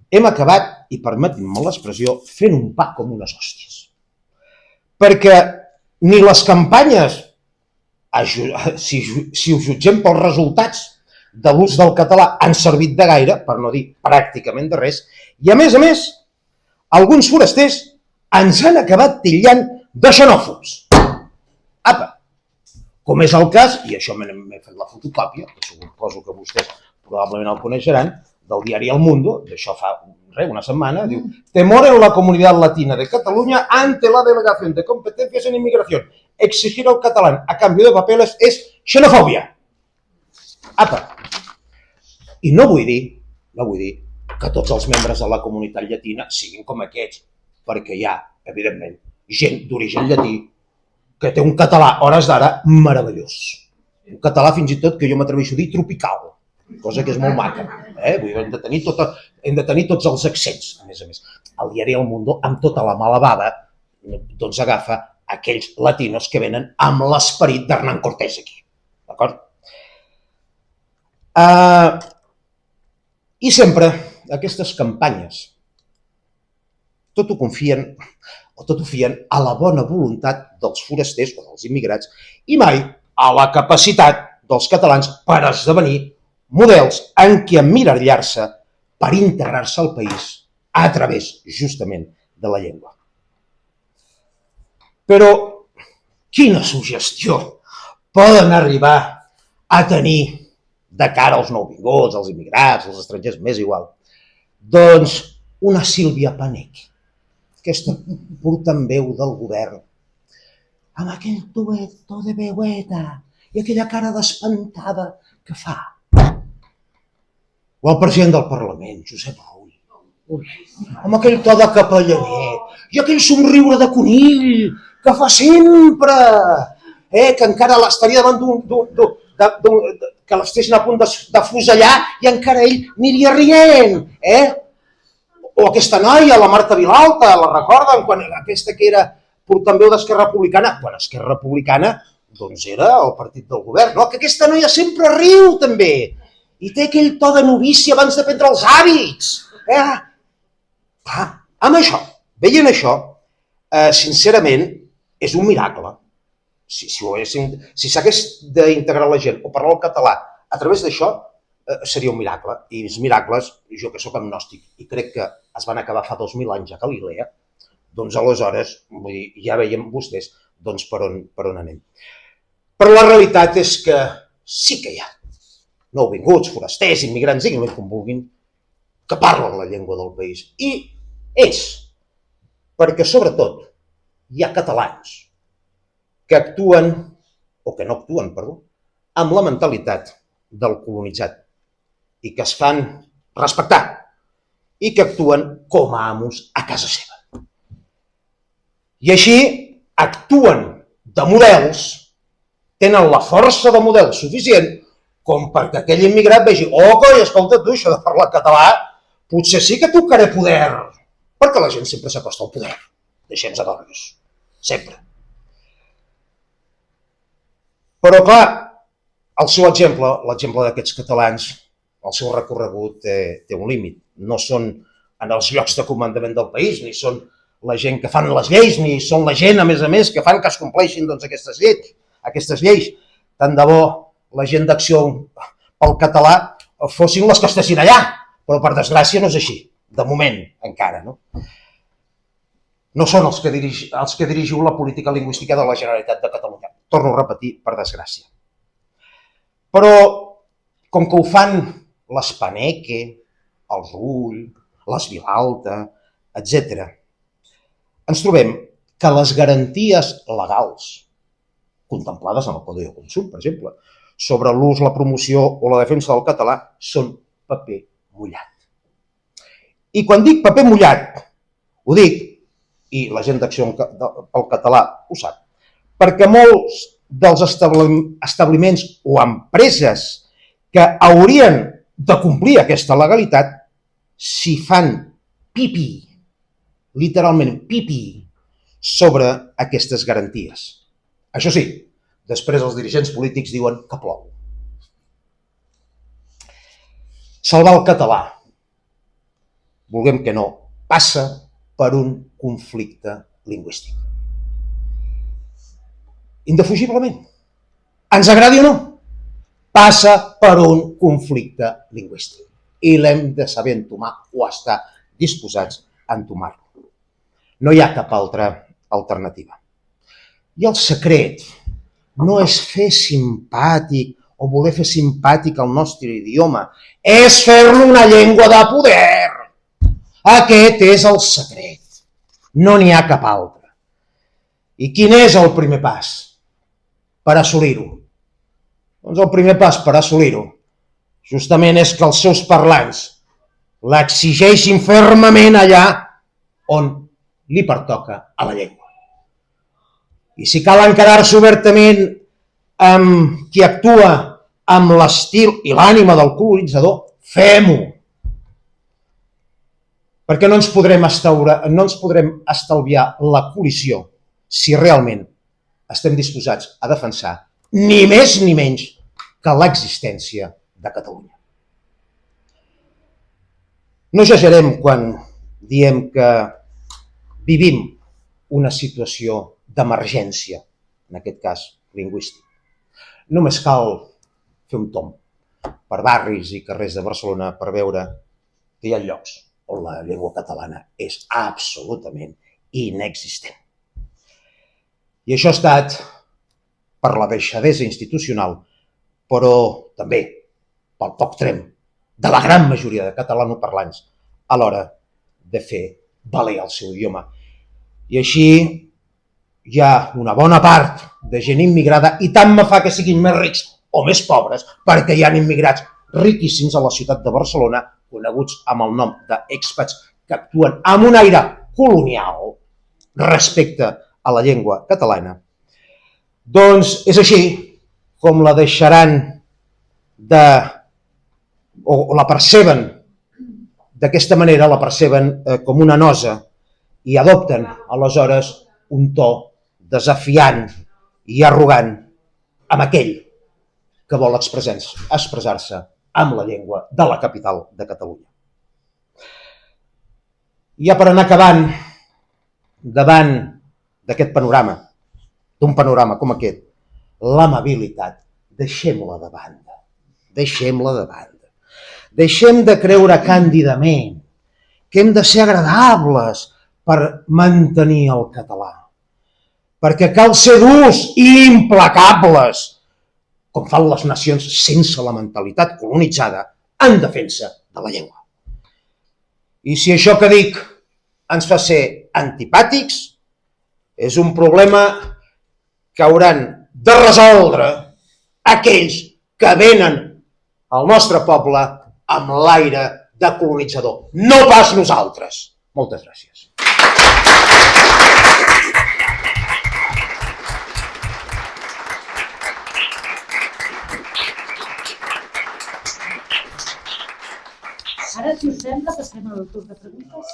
hem acabat, i permetin-me l'expressió, fent un pa com unes hòsties. Perquè ni les campanyes, si ho jutgem pels resultats de l'ús del català, han servit de gaire, per no dir pràcticament de res, i a més, alguns forasters ens han acabat titllant de xenòfobs. Apa! Com és el cas, i això m'he fet la fotocòpia, que suposo que vostès probablement el coneixeran, del diari El Mundo, d'això fa una setmana, diu: temor en la comunidad latina de Cataluña ante la delegación de competencias en inmigración. Exigir el catalán a cambio de papeles es xenofòbia. Apa! I no vull dir que tots els membres de la comunitat llatina siguin com aquests, perquè hi ha, evidentment, gent d'origen llatí que té un català, a hores d'ara, meravellós. Un català, fins i tot, que jo m'atreveixo a dir tropical, cosa que és molt maca. Hem de tenir tots els accents, a més. El diari El Mundo, amb tota la mala bava, doncs agafa aquells latinos que venen amb l'esperit d'Hernán Cortés aquí. D'acord? I sempre aquestes campanyes tot ho fien a la bona voluntat dels forasters o dels immigrats i mai a la capacitat dels catalans per esdevenir models en què emmirallar-se per integrar-se al país a través, justament, de la llengua. Però quina suggestió poden arribar a tenir de cara als nouvinguts, als immigrats, als estrangers, m'és igual? Doncs una Sílvia Paneque, aquesta portaveu del govern, amb aquell to de veueta i aquella cara d'espantada que fa. O el president del Parlament, Josep Rull, amb aquell to de capellanet i aquell somriure de conill que fa sempre, que encara estaria davant que l'estessin a punt de fusellar i encara ell aniria rient. O aquesta noia, la Marta Vilalta, la recorden? Aquesta que era portaveu d'Esquerra Republicana, quan Esquerra Republicana doncs era el partit del govern, no? Que aquesta noia sempre riu també i té aquell to de novici abans de prendre els hàbits. Amb això, veient això, sincerament, és un miracle. Si s'hagués d'integrar la gent o parlar el català a través d'això, seria un miracle. I els miracles, jo que sóc agnòstic i crec que es van acabar fa 2000 anys a Galilea, doncs aleshores ja veiem vostès per on anem. Però la realitat és que sí que hi ha nouvinguts, forasters, immigrants, diguin-ho com vulguin, que parlen la llengua del país. I és perquè, sobretot, hi ha catalans que actuen, o que no actuen, perdó, amb la mentalitat del colonitzat i que es fan respectar i que actuen com a amos a casa seva. I així actuen de models, tenen la força de model suficient com perquè aquell immigrat vegi: oh, coi, escolta tu, això de parlar català, potser sí que tocaré poder, perquè la gent sempre s'acosta al poder. Deixem-se d'orgues, sempre. Però, clar, el seu exemple, l'exemple d'aquests catalans, el seu recorregut té un límit. No són en els llocs de comandament del país, ni són la gent que fan les lleis, ni són la gent, a més, que fan que es compleixin aquestes lleis. Tant de bo la gent d'Acció pel Català fossin les que estessin allà, però per desgràcia no és així, de moment encara. No són els que dirigiu la política lingüística de la Generalitat de Catalunya. Torno a repetir, per desgràcia. Però, com que ho fan les Paneque, els Rull, les Vilalta, etc., ens trobem que les garanties legals contemplades en el Codi de Consum, per exemple, sobre l'ús, la promoció o la defensa del català són paper mullat. I quan dic paper mullat, ho dic, i la gent d'Acció pel Català ho sap, perquè molts dels establiments o empreses que haurien de complir aquesta legalitat s'hi fan pipí, literalment pipí, sobre aquestes garanties. Això sí, després els dirigents polítics diuen que plou. Salvar el català, vulguem que no, passa per un conflicte lingüístic. Indefugiblement. Ens agradi o no, passa per un conflicte lingüístic. I l'hem de saber entomar o estar disposats a entomar-lo. No hi ha cap altra alternativa. I el secret no és fer simpàtic o voler fer simpàtic el nostre idioma, és fer-lo una llengua de poder. Aquest és el secret. No n'hi ha cap altre. I quin és el primer pas per assolir-ho? Doncs el primer pas per assolir-ho justament és que els seus parlants l'exigeixin fermament allà on li pertoca a la llengua. I si cal encarar-se obertament amb qui actua amb l'estil i l'ànima del colonitzador, fem-ho. Perquè no ens podrem estalviar la col·lisió si realment estem disposats a defensar ni més ni menys que l'existència de Catalunya. No exagerem quan diem que vivim una situació d'emergència, en aquest cas lingüístic. Només cal fer un tomb per barris i carrers de Barcelona per veure que hi ha llocs on la llengua catalana és absolutament inexistent. I això ha estat per la deixadesa institucional, però també pel poc tremp de la gran majoria de catalanoparlants a l'hora de fer valer el seu idioma. I així hi ha una bona part de gent immigrada, i tant me fa que siguin més rics o més pobres, perquè hi ha immigrats riquíssims a la ciutat de Barcelona, coneguts amb el nom d'expats, que actuen amb un aire colonial respecte a la llengua catalana. Doncs és així com la deixaran o la perceben d'aquesta manera, la perceben com una nosa i adopten aleshores un to desafiant i arrogant amb aquell que vol expressar-se amb la llengua de la capital de Catalunya. I ja per anar acabant, davant d'aquest panorama, d'un panorama com aquest, l'amabilitat, deixem-la de banda. Deixem-la de banda. Deixem de creure càndidament que hem de ser agradables per mantenir el català. Perquè cal ser durs i implacables, com fan les nacions sense la mentalitat colonitzada, en defensa de la llengua. I si això que dic ens fa ser antipàtics, és un problema que hauran de resoldre aquells que venen al nostre poble amb l'aire de colonitzador, no pas nosaltres. Moltes gràcies. Ara, si us sembla, passem al torn de preguntes.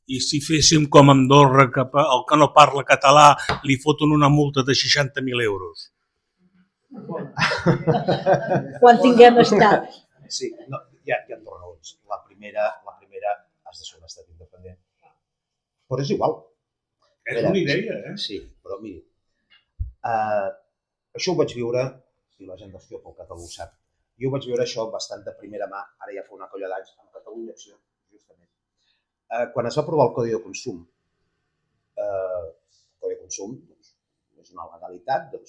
I si féssim com Andorra, que el que no parla català li foten una multa de 60.000 euros? Quan tinguem estat. Sí, no, hi ha dues raons. La primera, has de ser un estat independent. Però és igual. És una idea, eh? Sí, però miri, això ho vaig viure, i la gent d'Acció pel Català ho sap, jo vaig veure això bastant de primera mà, ara ja fa una colla d'anys, amb Catalunya Acció, justament. Quan es va aprovar el Codi de Consum, és una legalitat que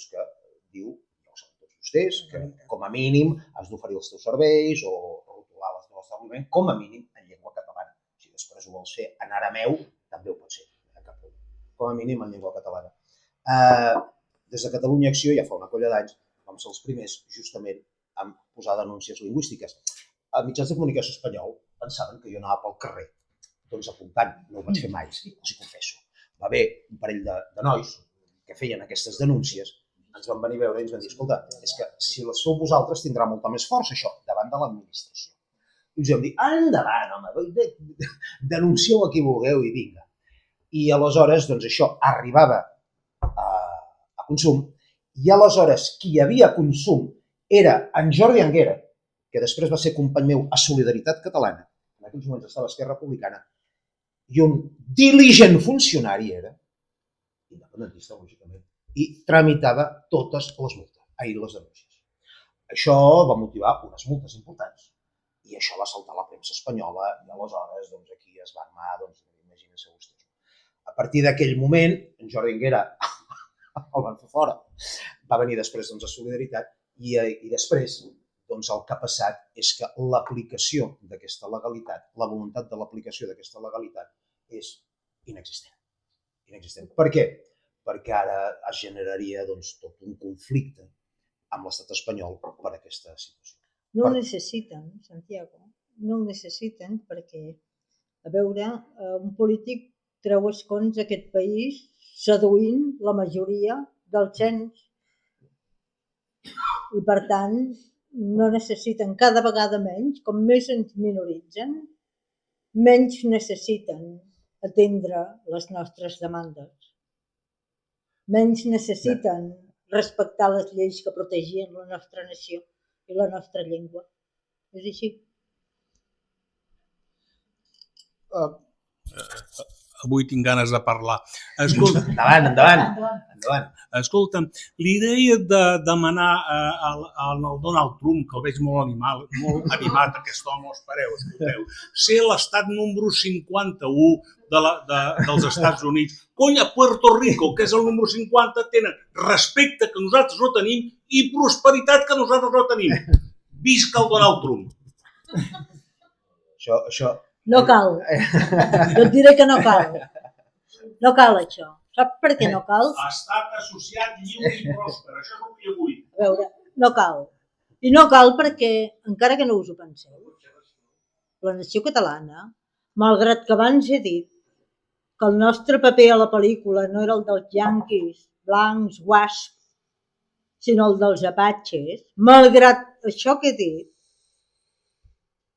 diu, ja ho saben tots vostès, que com a mínim has d'oferir els teus serveis o rotular el teu establiment, com a mínim en llengua catalana. Si després ho vols fer en arameu, també ho pots fer, com a mínim en llengua catalana. Des de Catalunya Acció, ja fa una colla d'anys, vam ser els primers justament a posar denúncies lingüístiques. A mitjans de comunicació espanyol pensaven que jo anava pel carrer, doncs apuntant, no ho vaig fer mai, els hi confesso. Va haver un parell de nois que feien aquestes denúncies, ens van venir a veure i ens van dir, escolta, és que si les feu vosaltres tindrà molta més força això, davant de l'administració. I us vam dir, endavant, home, denuncieu a qui vulgueu i vinga. I aleshores, doncs això arribava a consum, i aleshores qui hi havia consum era en Jordi Anguera, que després va ser company meu a Solidaritat Catalana, en aquells moments estava a Esquerra Republicana, i un diligent funcionari era, independentista, lògicament, i tramitava totes les denúncies. Això va motivar unes multes importants, i això va saltar la premsa espanyola, i aleshores aquí es va armar, imagina-se vostès. A partir d'aquell moment, en Jordi Anguera el van fer fora. Va venir després a Solidaritat, i després el que ha passat és que l'aplicació d'aquesta legalitat, la voluntat de l'aplicació d'aquesta legalitat és inexistent. Per què? Perquè ara es generaria tot un conflicte amb l'estat espanyol per aquesta situació. No ho necessiten, Santiago, no ho necessiten perquè, a veure, un polític treu escons a aquest país seduint la majoria del cens. I per tant, no necessiten cada vegada menys, com més ens minoritzen, menys necessiten atendre les nostres demandes. Menys necessiten respectar les lleis que protegien la nostra nació i la nostra llengua. És així. Avui tinc ganes de parlar. Escolta, Endavant. Escolta'm, l'idea de demanar al Donald Trump, que el veig molt animat aquest home, escolteu, ser l'estat número 51 dels Estats Units. Cony, a Puerto Rico, que és el número 50, tenen respecte que nosaltres no tenim i prosperitat que nosaltres no tenim. Visca el Donald Trump. Això... No cal. Jo et diré que no cal. No cal això. Saps per què no cal? Estat associat lliure i pròsper, això és el que jo vull. A veure, no cal. I no cal perquè, encara que no us ho penseu, la nació catalana, malgrat que abans he dit que el nostre paper a la pel·lícula no era el dels yanquis, blancs, wasps, sinó el dels apatxes, malgrat això que he dit,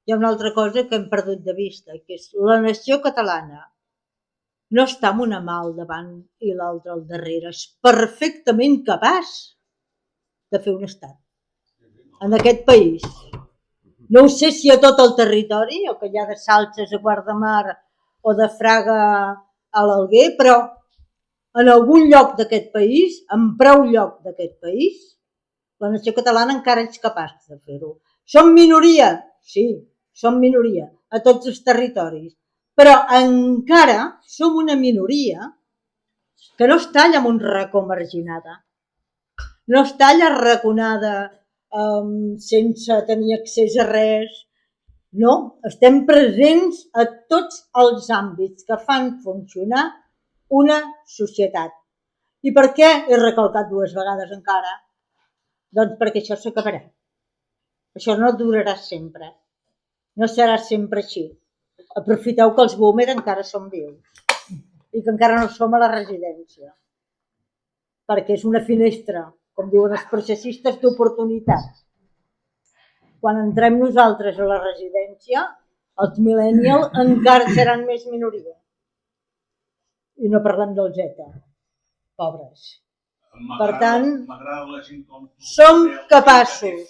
hi ha una altra cosa que hem perdut de vista, que és la nació catalana no està amb una mà al davant i l'altra al darrere. És perfectament capaç de fer un estat en aquest país. No ho sé si a tot el territori, o que hi ha de Salses a Guardamar o de Fraga a l'Alguer, però en algun lloc d'aquest país, en prou lloc d'aquest país, la nació catalana encara és capaç de fer-ho. Som minoria? Sí. Som minoria a tots els territoris, però encara som una minoria que no està allà en un racó marginada, no està allà arraconada sense tenir accés a res. No, estem presents a tots els àmbits que fan funcionar una societat. I per què he recalcat 2 vegades encara? Doncs perquè això s'acabarà. Això no durarà sempre. No serà sempre així. Aprofiteu que els boomer encara són vius i que encara no som a la residència. Perquè és una finestra, com diuen els processistes, d'oportunitat. Quan entrem nosaltres a la residència, els millennials encara seran més minoria. I no parlem del Z. Pobres. Per tant, som capaços.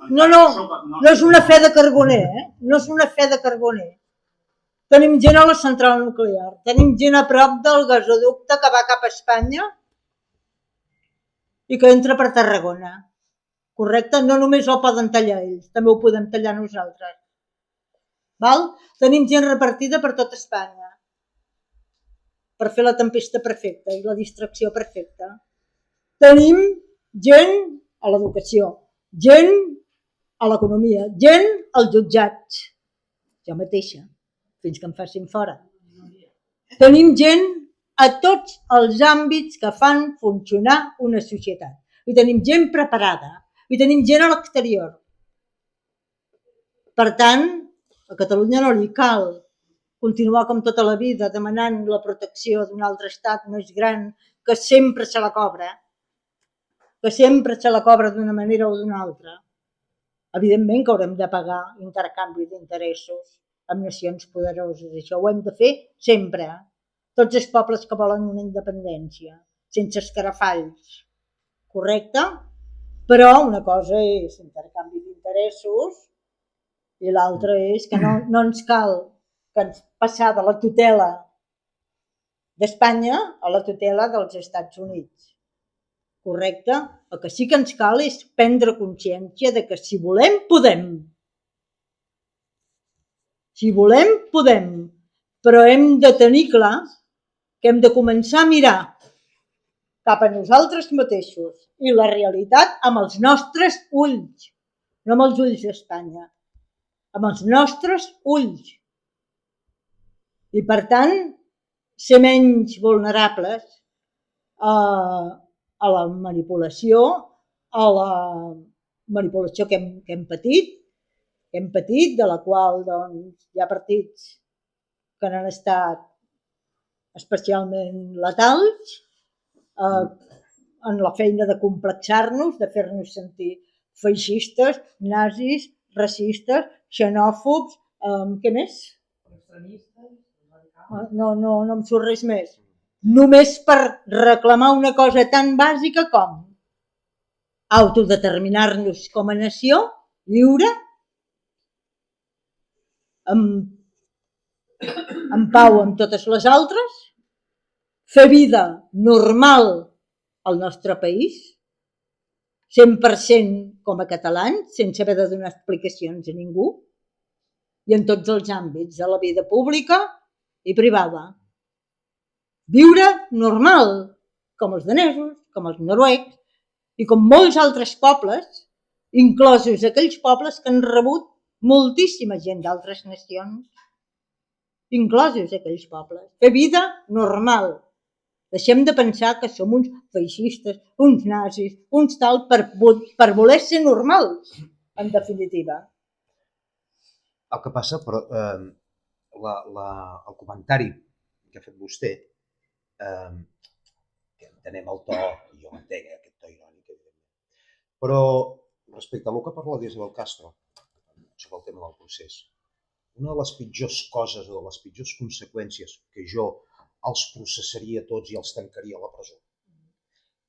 No és una fe de carboner, no és una fe de carboner. Tenim gent a la central nuclear, tenim gent a prop del gasoducte que va cap a Espanya i que entra per Tarragona. Correcte? No només el poden tallar ells, també ho podem tallar nosaltres. Val? Tenim gent repartida per tot Espanya per fer la tempesta perfecta i la distracció perfecta. Tenim gent a l'educació, gent a l'economia, gent als jutjats, jo mateixa, fins que em facin fora. Tenim gent a tots els àmbits que fan funcionar una societat. I tenim gent preparada, i tenim gent a l'exterior. Per tant, a Catalunya no li cal continuar com tota la vida demanant la protecció d'un altre estat més gran que sempre se la cobra, d'una manera o d'una altra. Evidentment que haurem de pagar intercanvi d'interessos amb nacions poderoses. Això ho hem de fer sempre. Tots els pobles que volen una independència, sense escarafalls. Correcte? Però una cosa és intercanvi d'interessos i l'altra és que no ens cal passar de la tutela d'Espanya a la tutela dels Estats Units. Correcte? El que sí que ens cal és prendre consciència de que si volem, podem. Si volem, podem. Però hem de tenir clar que hem de començar a mirar cap a nosaltres mateixos i la realitat amb els nostres ulls, no amb els ulls d'Espanya, amb els nostres ulls. I per tant, ser menys vulnerables a la manipulació, que hem patit, de la qual doncs, hi ha partits que han estat especialment letals en la feina de complexar-nos, de fer-nos sentir feixistes, nazis, racistes, xenòfobs, què més? No em surt res més. Només per reclamar una cosa tan bàsica com autodeterminar-nos com a nació lliure, en pau amb totes les altres, fer vida normal al nostre país, 100% com a catalans, sense haver de donar explicacions a ningú, i en tots els àmbits de la vida pública i privada. Viure normal, com els danesos, com els noruecs i com molts altres pobles, inclosos aquells pobles que han rebut moltíssima gent d'altres nacions, inclosos aquells pobles. Fer vida normal. Deixem de pensar que som uns feixistes, uns nazis, uns tal, per voler ser normals, en definitiva. El que passa, però, el comentari que ha fet vostè, que entenem el to, i jo entenc aquest to irònic, però respecte a el que parla d'Isabel Castro, sobre el tema del procés, una de les pitjors coses o de les pitjors conseqüències que jo els processaria tots i els tancaria a la presó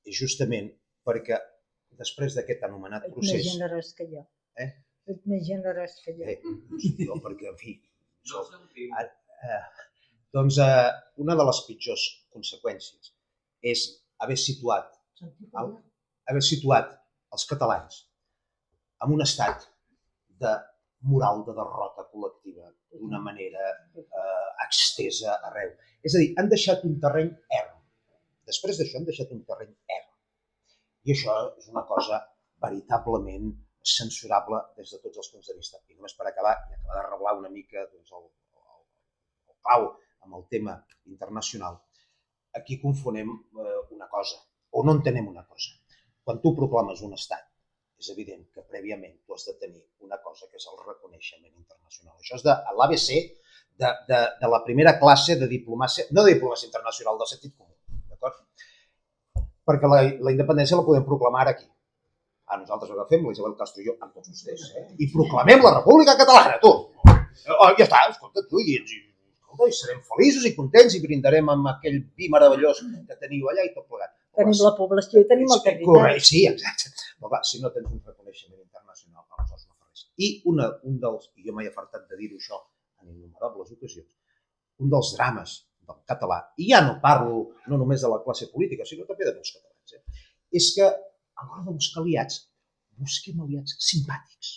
és justament perquè després d'aquest anomenat procés... Ets més generós que jo. Ets més generós que jo. Perquè, en fi... Doncs una de les pitjors conseqüències és haver situat els catalans en un estat de moral de derrota col·lectiva d'una manera extesa arreu. És a dir, han deixat un terreny erm. Després d'això han deixat un terreny erm. I això és una cosa veritablement censurable des de tots els punts de vista. I només per acabar, i acabar de reblar una mica el clau amb el tema internacional, aquí confonem una cosa, o no entenem una cosa. Quan tu proclames un estat, és evident que prèviament tu has de tenir una cosa que és el reconeixement internacional. Això és de l'ABC de la primera classe de diplomàcia, no de diplomàcia internacional, del sentit comú, d'acord? Perquè la independència la podem proclamar aquí. Nosaltres ho agafem, l'Isabel Castro i jo, amb tots vostès, i proclamem la República Catalana, tu! Ja està, escolta, tu, i serem feliços i contents i brindarem amb aquell vi meravellós que teniu allà i tot plegat. Tenim la població i tenim el territori. Correcte, sí, exacte. Però clar, si no tens un reconeixement internacional, aleshores no fa res. I un dels, i jo m'he afartat de dir-ho això en innumerables ocasions, un dels drames del català, i ja no parlo no només de la classe política, sinó també de molts catalans, és que a l'hora de buscar aliats, busquem aliats simpàtics.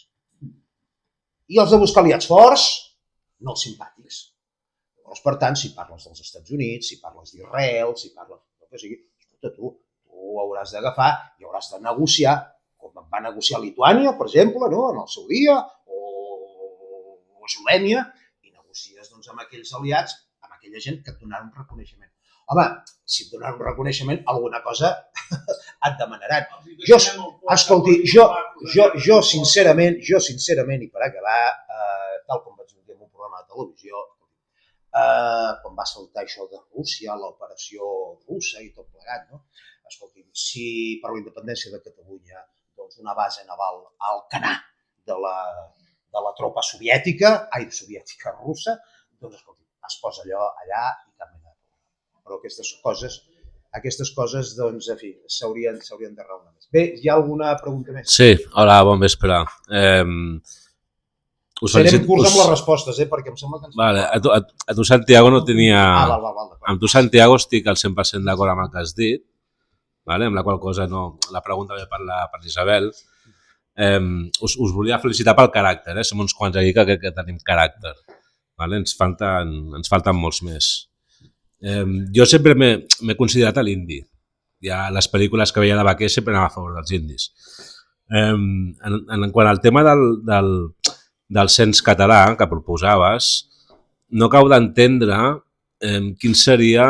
I els de buscar aliats forts, no els simpàtics. Llavors, per tant, si parles dels Estats Units, si parles d'Israel, si parles del que sigui, escolta, tu hauràs d'agafar i hauràs de negociar, com va negociar Lituània, per exemple, en el seu dia, o Eslovènia, i negocies amb aquells aliats, amb aquella gent que et donaran un reconeixement. home, si et donen un reconeixement, alguna cosa et demanaran. Jo sincerament, i per acabar, tal com vaig dir en un programa de televisió, quan va saltar això de Rússia, l'operació russa i tot plegat, no? Escolti, si per la independència de Catalunya doncs una base naval a Alcanar de la tropa soviètica russa, doncs escolti, es posa allò allà i cap mena de problema. Però aquestes coses, doncs, en fi, s'haurien de raonar més. Bé, hi ha alguna pregunta més? Sí, hola, bon vespre. Serem curts amb les respostes, perquè em sembla que... Vale, a tu, Santiago, no tenia... Val. Amb tu, Santiago, estic al 100% d'acord amb el que has dit, vale? Amb la qual cosa no... La pregunta ve per l'Isabel. Us volia felicitar pel caràcter, som uns quants aquí que tenim caràcter. Vale? Ens falten molts més. Jo sempre m'he considerat a l'indi. Ja les pel·lícules que veia de vaquers sempre anava a favor dels indis. En quant al tema del cens català que proposaves, no acabo d'entendre quin seria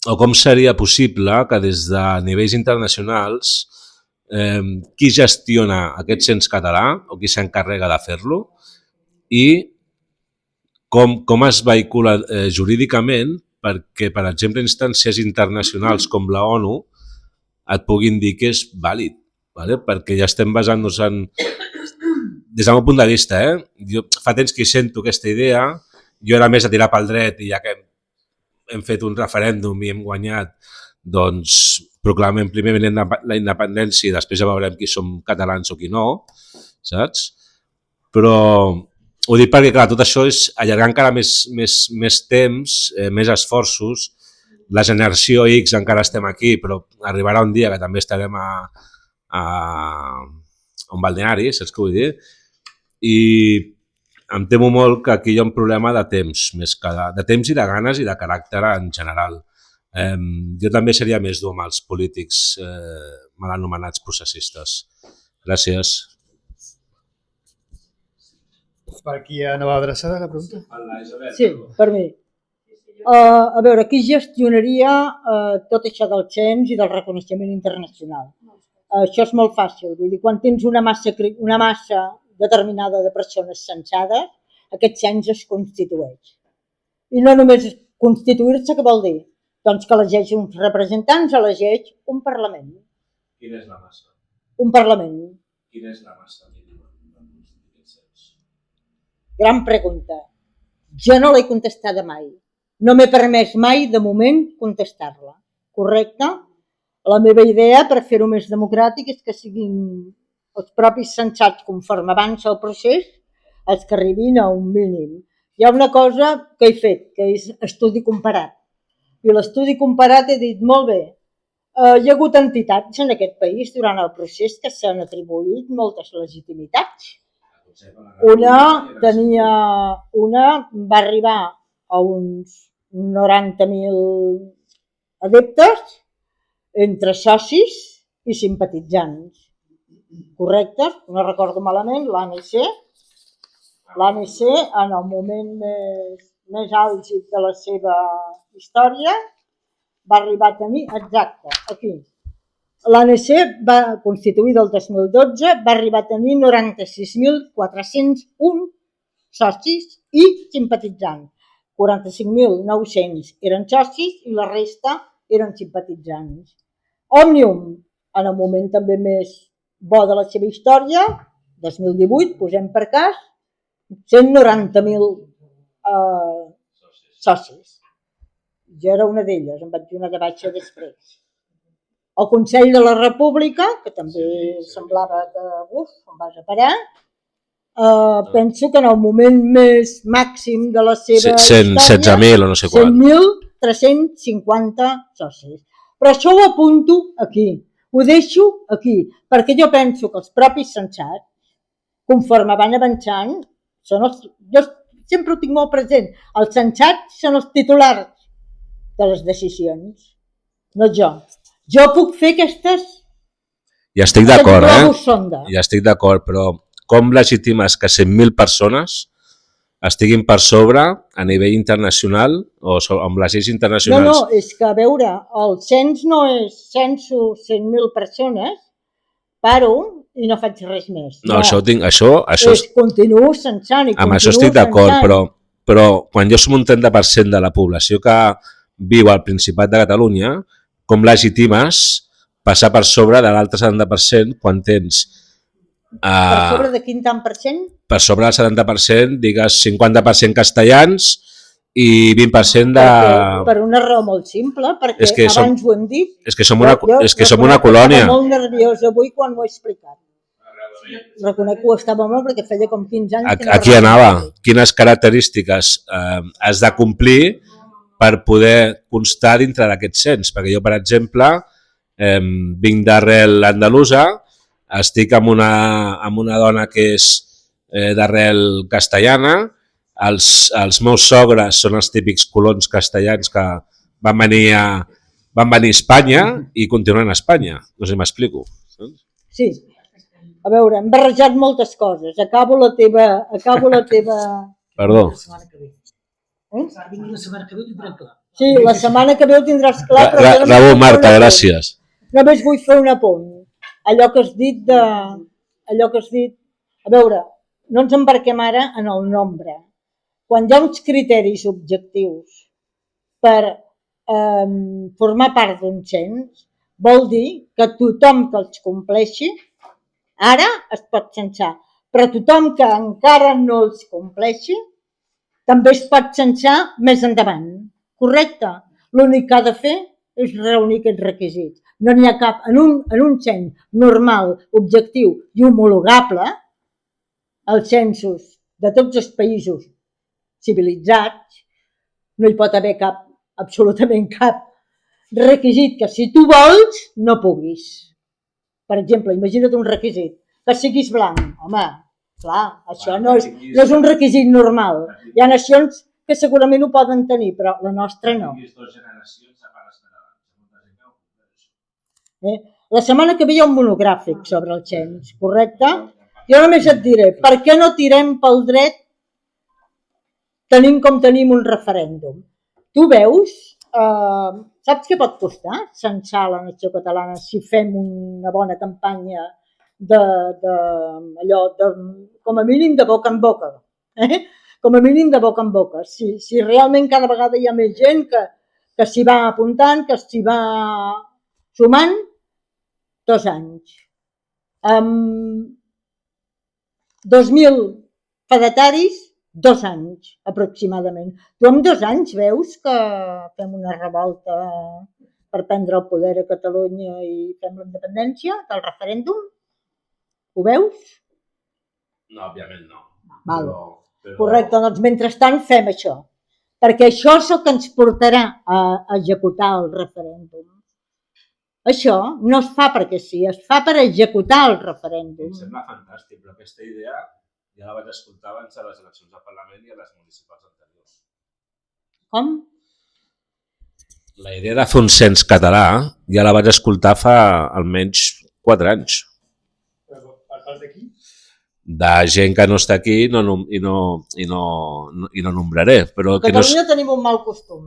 o com seria possible que des de nivells internacionals qui gestiona aquest cens català o qui s'encarrega de fer-lo i com es vehicula jurídicament perquè, per exemple, instàncies internacionals com la ONU et puguin dir que és vàlid, vale? Perquè ja estem basant-nos en... Des del meu punt de vista, jo fa temps que sento aquesta idea, jo era més a tirar pel dret i ja que hem fet un referèndum i hem guanyat, doncs proclamem primerament la independència i després ja veurem qui som catalans o qui no, saps? Però ho dic perquè, clar, tot això és allargar encara més temps, més esforços. La generació X encara estem aquí, però arribarà un dia que també estarem a un balneari, saps què vull dir? I em temo molt que aquí hi ha un problema de temps, de temps i de ganes i de caràcter en general. Jo també seria més dur amb els polítics mal anomenats processistes. Gràcies. Per qui anava adreçada la pregunta? Sí, per mi. A veure, qui gestionaria tot això del cens i del reconeixement internacional? Això és molt fàcil. Vull dir, quan tens una massa determinada de persones censades, aquest cens es constitueix. I no només constituir-se, què vol dir? Doncs que elegeix uns representants, elegeix un Parlament. Quina és la massa? Un Parlament. Quina és la massa mínima d'aquest cens? Gran pregunta. Jo no l'he contestada mai. No m'he permès mai, de moment, contestar-la. Correcte? La meva idea, per fer-ho més democràtic, és que siguin els propis censats, conforme avança el procés, els que arribin a un mínim. Hi ha una cosa que he fet, que és estudi comparat. I l'estudi comparat he dit, molt bé, hi ha hagut entitats en aquest país durant el procés que s'han atribuït moltes legitimitats. Una va arribar a uns 90.000 adeptes entre socis i simpatitzants. Correcte? No recordo malament, l'ANC en el moment més àlgid de la seva història va arribar a tenir, exacte, aquí, l'ANC va constituir del 2012, va arribar a tenir 96.401 socis i simpatitzants. 45.900 eren socis i la resta eren simpatitzants. Òmnium, en el moment també més bo de la seva història, 2018, posem per cas, 190.000 socis. Jo era una d'elles, em vaig donar de baixa després. El Consell de la República, que també semblava que, em vas a parar, penso que en el moment més màxim de la seva història... 16.000 o no sé quant. 100.350 socis. Però això ho apunto aquí, ho deixo aquí, perquè jo penso que els propis censats, conforme van avançant, jo sempre ho tinc molt present, els censats són els titulars de les decisions, no jo. Jo puc fer aquestes... Ja estic d'acord, Ja estic d'acord, però com legitimes que 100.000 persones estiguin per sobre a nivell internacional o amb les lleis No, internacionals. és que, a veure, el cens no és censo 100.000 persones, paro i no faig res més. No, això Continuo censant i amb això continuo estic d'acord, censant. però quan jo som un 30% de la població que viu al Principat de Catalunya, com legitimes passar per sobre de l'altre 70% quan tens... Per sobre de quin tant per cent? Per sobre del 70%, digues 50% castellans i 20% de... Per una raó molt simple, perquè És que abans ho hem dit. És que som una colònia. Estava molt nerviós avui quan ho he explicat. Reconec que ho estava molt perquè feia com 15 anys que no Aquí anava. Quines característiques has de complir per poder constar dintre d'aquest cens? Perquè jo, per exemple, vinc d'arrel andalusa, estic amb una dona que és d'arrel castellana, els meus sogres són els típics colons castellans que van venir a Espanya i continuen a Espanya. No sé si m'explico. Sí. A veure, hem barrejat moltes coses. Acabo la teva... Perdó. La setmana que ve tindrem clar. Sí, la setmana que ve ho tindràs clar. Bravo, Marta, gràcies. Només vull fer un apunt. Allò que has dit... A veure, no ens embarquem ara en el nombre. Quan hi ha uns criteris objectius per formar part d'un cens, vol dir que tothom que els compleixi ara es pot censar, però tothom que encara no els compleixi també es pot censar més endavant. Correcte? L'únic que ha de fer és reunir aquests requisits. No n'hi ha cap. En un cens normal, objectiu i homologable, els censos de tots els països civilitzats, no hi pot haver absolutament cap requisit que si tu vols no puguis. Per exemple, imagina't un requisit, que siguis blanc. Home, clar, això no és un requisit normal. Hi ha nacions que segurament ho poden tenir, però la nostra no. La setmana que ve hi ha un monogràfic sobre el cens, correcte? Jo només et diré, per què no tirem pel dret tenim com tenim un referèndum? Tu veus, saps què pot costar censar la nació catalana si fem una bona campanya com a mínim de boca en boca? Com a mínim de boca en boca. Si realment cada vegada hi ha més gent que s'hi va apuntant, que s'hi va sumant, 2 anys. 2.000 fedataris, 2 anys aproximadament. Tu en 2 anys veus que fem una revolta per prendre el poder a Catalunya i fem la independència del referèndum? Ho veus? No, òbviament no. Val. Correcte, doncs mentrestant fem això, perquè això és el que ens portarà a executar el referèndum. Això no es fa perquè sí, es fa per executar el referèndum. Em sembla fantàstic, però aquesta idea ja la vaig escoltar abans de les eleccions al Parlament i a les municipals anteriors. Com? La idea de fer un cens català ja la vaig escoltar fa almenys 4 anys. Per part d'aquí? De gent que no està aquí i no nombraré. Però a Catalunya tenim un mal costum.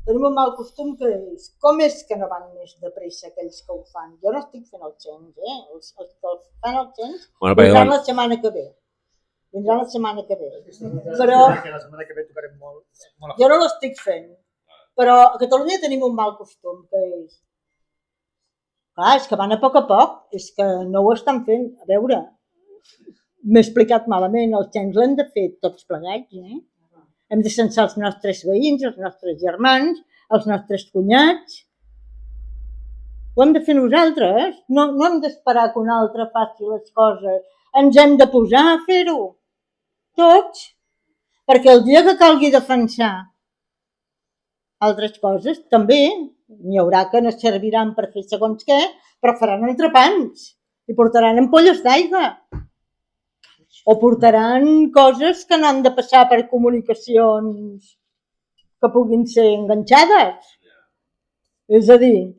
Tenim un mal costum que és, com és que no van més de pressa aquells que ho fan? Jo no estic fent el cens, els que fan el cens vindran la setmana que ve. Vindran la setmana que ve. Però la setmana que ve tocarem molt. Jo no l'estic fent. Però a Catalunya tenim un mal costum que és... Clar, és que van a poc, és que no ho estan fent. A veure, m'he explicat malament, el cens l'hem de fer tots plegats, Hem de censar els nostres veïns, els nostres germans, els nostres cunyats. Ho hem de fer nosaltres. No hem d'esperar que un altre faci les coses. Ens hem de posar a fer-ho. Tots. Perquè el dia que calgui defensar altres coses, també n'hi haurà que no serviran per fer segons què, però faran entrepans i portaran ampolles d'aigua. O portaran coses que no han de passar per comunicacions que puguin ser enganxades. És a dir,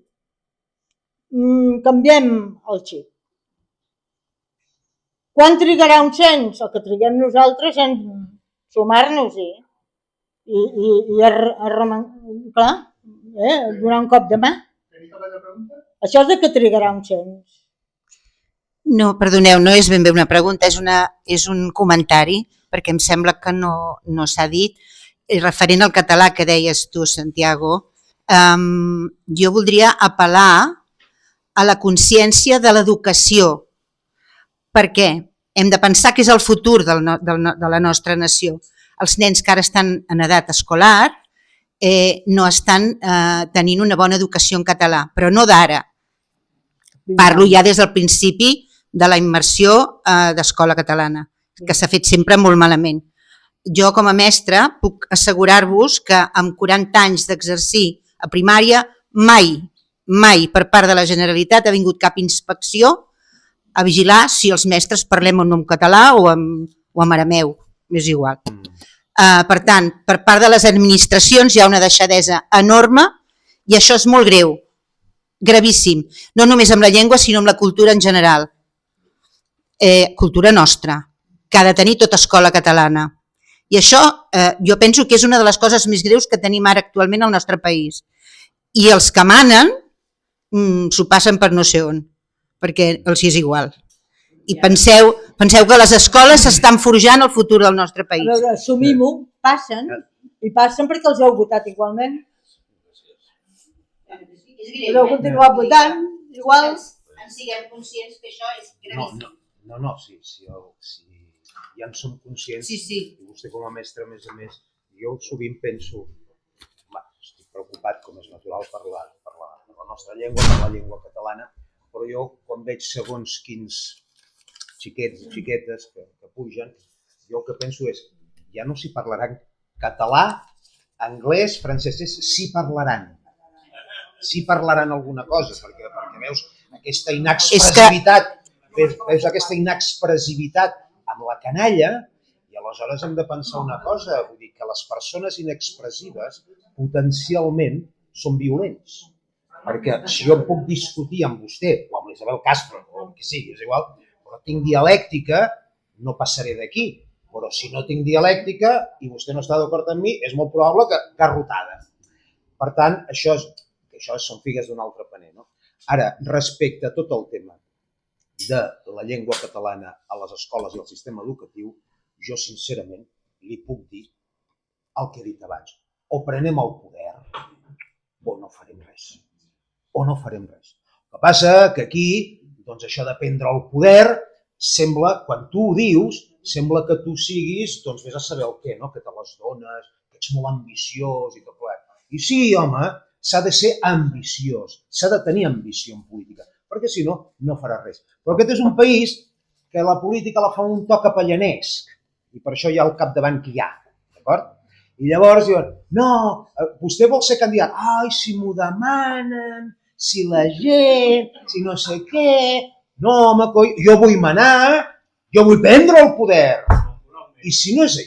canviem el xip. Quan trigarà un cens? El que triguem nosaltres en sumar-nos-hi i clar, donar un cop de mà. Això és de que trigarà un temps. No, perdoneu, no és ben bé una pregunta, és un comentari, perquè em sembla que no s'ha dit. Referent al català que deies tu, Santiago, jo voldria apel·lar a la consciència de l'educació. Per què? Hem de pensar que és el futur de la nostra nació. Els nens que ara estan en edat escolar no estan tenint una bona educació en català, però no d'ara. Parlo ja des del principi de la immersió d'escola catalana, que s'ha fet sempre molt malament. Jo, com a mestra, puc assegurar-vos que amb 40 anys d'exercir a primària, mai per part de la Generalitat ha vingut cap inspecció a vigilar si els mestres parlem o no en català o en arameu, és igual. Per tant, per part de les administracions hi ha una deixadesa enorme i això és molt greu, gravíssim, no només amb la llengua sinó amb la cultura en general. Cultura nostra, que ha de tenir tota escola catalana. I això jo penso que és una de les coses més greus que tenim ara actualment al nostre país. I els que manen s'ho passen per no sé on, perquè els és igual. I penseu que les escoles s'estan forjant el futur del nostre país. A veure, assumim-ho, passen perquè els heu votat igualment. Us heu continuat votant, igual. Siguem conscients que això és gravíssim. No, si ja en som conscients, i vostè com a mestre, a més, jo sovint penso, estic preocupat, com és natural, per la nostra llengua, per la llengua catalana, però jo quan veig segons quins xiquets i xiquetes que pugen, jo el que penso és, ja no s'hi parlaran català, anglès, francès, s'hi parlaran alguna cosa, perquè veus aquesta inexpressivitat, veus aquesta inexpressivitat amb la canalla i aleshores hem de pensar una cosa, vull dir que les persones inexpressives potencialment són violents. Perquè si jo puc discutir amb vostè o amb l'Isabel Castro o amb qui sigui, és igual, però tinc dialèctica, no passaré d'aquí. Però si no tinc dialèctica i vostè no està d'acord amb mi, és molt probable que garrotada. Per tant, això són figues d'un altre paner. No? Ara, respecte a tot el tema de la llengua catalana a les escoles i al sistema educatiu, jo sincerament li puc dir el que he dit abans. O prenem el poder o no farem res. El que passa que aquí, doncs això de prendre el poder, sembla, quan tu ho dius, sembla que tu siguis, doncs vés a saber el què, no? Que te les dones, que ets molt ambiciós i tot plegat. I sí, home, s'ha de ser ambiciós, s'ha de tenir ambició en política, perquè si no, no farà res. Però aquest és un país que la política la fa un toc apallanesc, i per això hi ha el capdavant que hi ha, d'acord? I llavors diuen, no, vostè vol ser candidat, ai, si m'ho demanen, si la gent, si no sé què, no, home, jo vull manar, jo vull prendre el poder. I si no és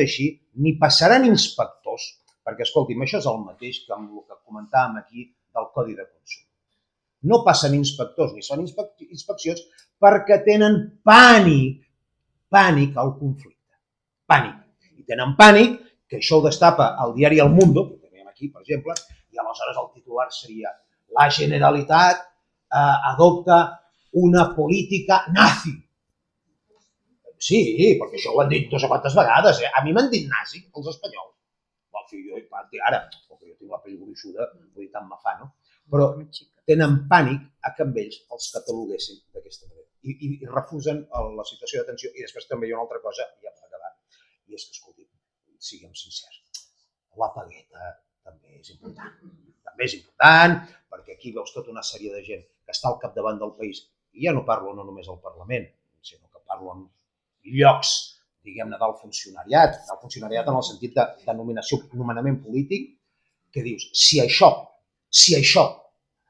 així, ni passaran inspectors, perquè, escolti'm, això és el mateix que amb el que comentàvem aquí del Codi de Consum. No passen inspectors ni són inspeccions perquè tenen pànic al conflicte. Pànic. I tenen pànic que això ho destapa el diari El Mundo, que tenim aquí, per exemple, i aleshores el titular seria la Generalitat adopta una política nazi. Sí, perquè això ho han dit no sé quantes vegades. A mi m'han dit nazi, els espanyols. Ara, perquè jo tinc la pell gruixuda, vull dir, tant me fa, no? Però tenen pànic a que amb ells els cataloguessin d'aquesta manera. I refusen la situació de tensió. I després també hi ha una altra cosa, ja per acabar, i és que, escolti, siguem sincers, la pagueta també és important. També és important, perquè aquí veus tota una sèrie de gent que està al capdavant del país, i ja no parlo no només al Parlament, sinó que parlo en llocs, diguem-ne, del funcionariat en el sentit de nomenament polític, que dius, si això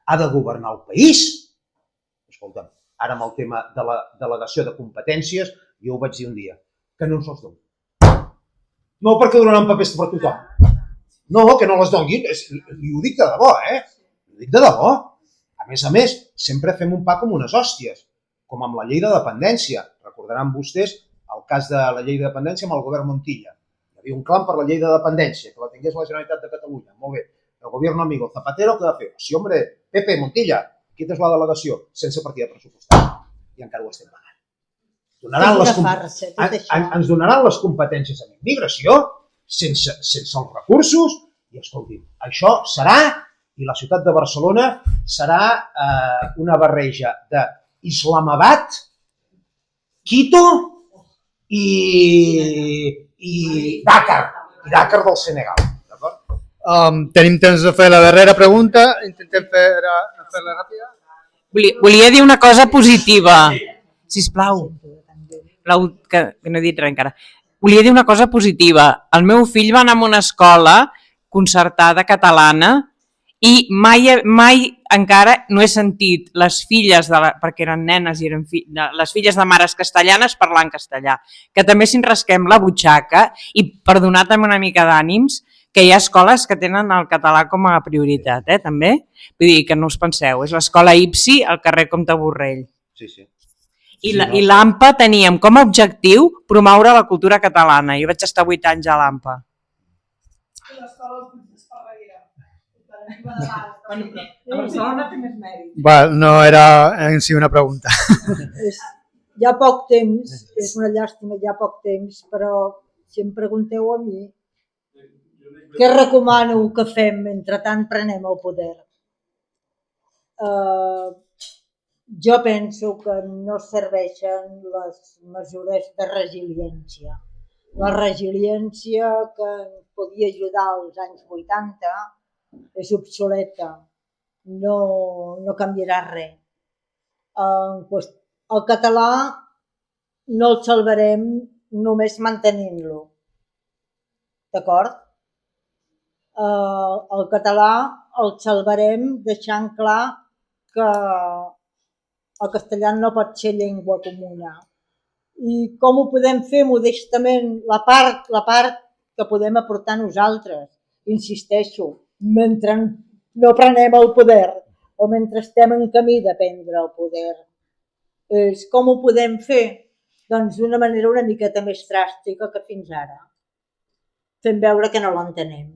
ha de governar el país, escolta'm, ara amb el tema de la delegació de competències, jo ho vaig dir un dia, que no ens els donin. No perquè donaran papers per tothom. No, que no les donguin, i ho dic de debò, Ho dic de debò. A més, sempre fem un pa com unes hòsties, com amb la llei de dependència. Recordaran vostès el cas de la llei de dependència amb el govern Montilla. Hi havia un clam per la llei de dependència, que la tingués la Generalitat de Catalunya. Molt bé. El govern amigo Zapatero, què va fer? Sí, hombre, Pepe, Montilla, quites la delegació sense partida pressupostària. I encara ho estem pagant. Ens donaran les competències en immigració sense els recursos i, escolti, això serà, i la ciutat de Barcelona serà una barreja d'Islamabad, Quito i Dakar del Senegal. Tenim temps de fer la darrera pregunta. Intentem fer-la ràpida. Volia dir una cosa positiva. Sisplau. Que no he dit res encara. Volia dir una cosa positiva. El meu fill va anar a una escola concertada catalana i mai encara no he sentit les filles, perquè eren nenes i eren les filles de mares castellanes parlant castellà. Que també s'hi rasquem la butxaca i per donar també una mica d'ànims, que hi ha escoles que tenen el català com a prioritat, també. Vull dir, que no us penseu, és l'escola IPSI al carrer Comte Borrell. Sí, sí. I l'AMPA teníem com a objectiu promoure la cultura catalana. Jo vaig estar 8 anys a l'AMPA. A Barcelona té més mèrit. No era en si una pregunta. Hi ha poc temps, és una llàstima, hi ha poc temps, però si em pregunteu a mi, què recomano que fem mentre tant prenem el poder? Jo penso que no serveixen les mesures de resiliència. La resiliència que ens podia ajudar als anys 80 és obsoleta, no canviarà res. El català no el salvarem només mantenint-lo, d'acord? El català el salvarem deixant clar que el castellà no pot ser llengua comuna. I com ho podem fer modestament? La part que podem aportar nosaltres, insisteixo, mentre no prenem el poder o mentre estem en camí de prendre el poder. Com ho podem fer? Doncs d'una manera una miqueta més dràstica que fins ara. Fem veure que no l'entenem.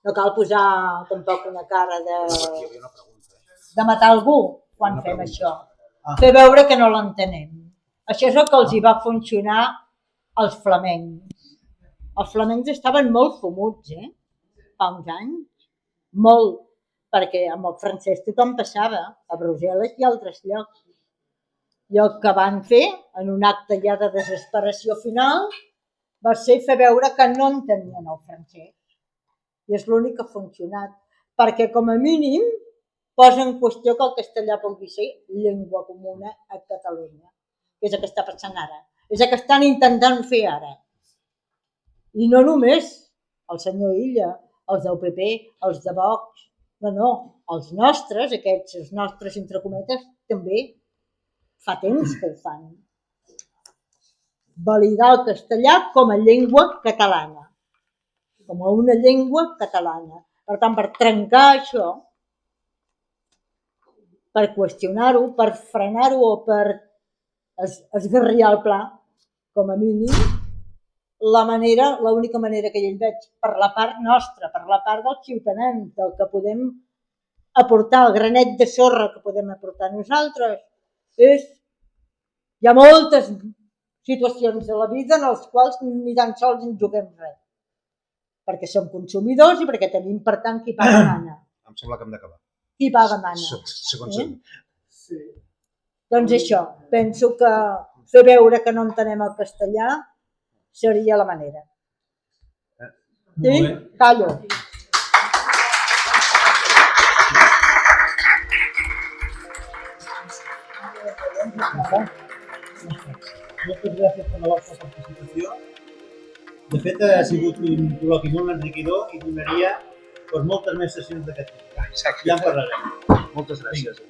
No cal posar tampoc una cara de matar algú quan fem això. Fer veure que no l'entenem. Això és el que els hi va funcionar als flamencs. Els flamencs estaven molt fumuts, fa uns anys. Molt. Perquè amb el francès tothom passava, a Brussel·les i a altres llocs. I el que van fer, en un acte ja de desesperació final, va ser fer veure que no entenien el francès. I és l'únic que ha funcionat. Perquè, com a mínim, posa en qüestió que el castellà pugui ser llengua comuna a Catalunya. Que és el que està passant ara. És el que estan intentant fer ara. I no només el senyor Illa, els del PP, els de Vox, no, els nostres, els nostres entre cometes, també fa temps que ho fan. Validar el castellà com a llengua catalana. Com a una llengua catalana. Per tant, per trencar això, per qüestionar-ho, per frenar-ho o per esgarriar el pla, com a mínim, l'única manera que jo hi veig, per la part nostra, per la part dels ciutadans, del que podem aportar, el granet de sorra que podem aportar nosaltres, hi ha moltes situacions de la vida en les quals ni tan sols ens juguem res. Perquè som consumidors i perquè tenim, per tant, qui paga mana. Em sembla que hem d'acabar. Qui paga mana. Segons mi. Doncs això, penso que fer veure que no entenem el castellà seria la manera. Sí? Callo. Moltes gràcies per la vostra participació. De fet, ha sigut un col·loqui molt enriquidor i donaria moltes més sessions d'aquest tipus. Ja en parlarem. Moltes gràcies.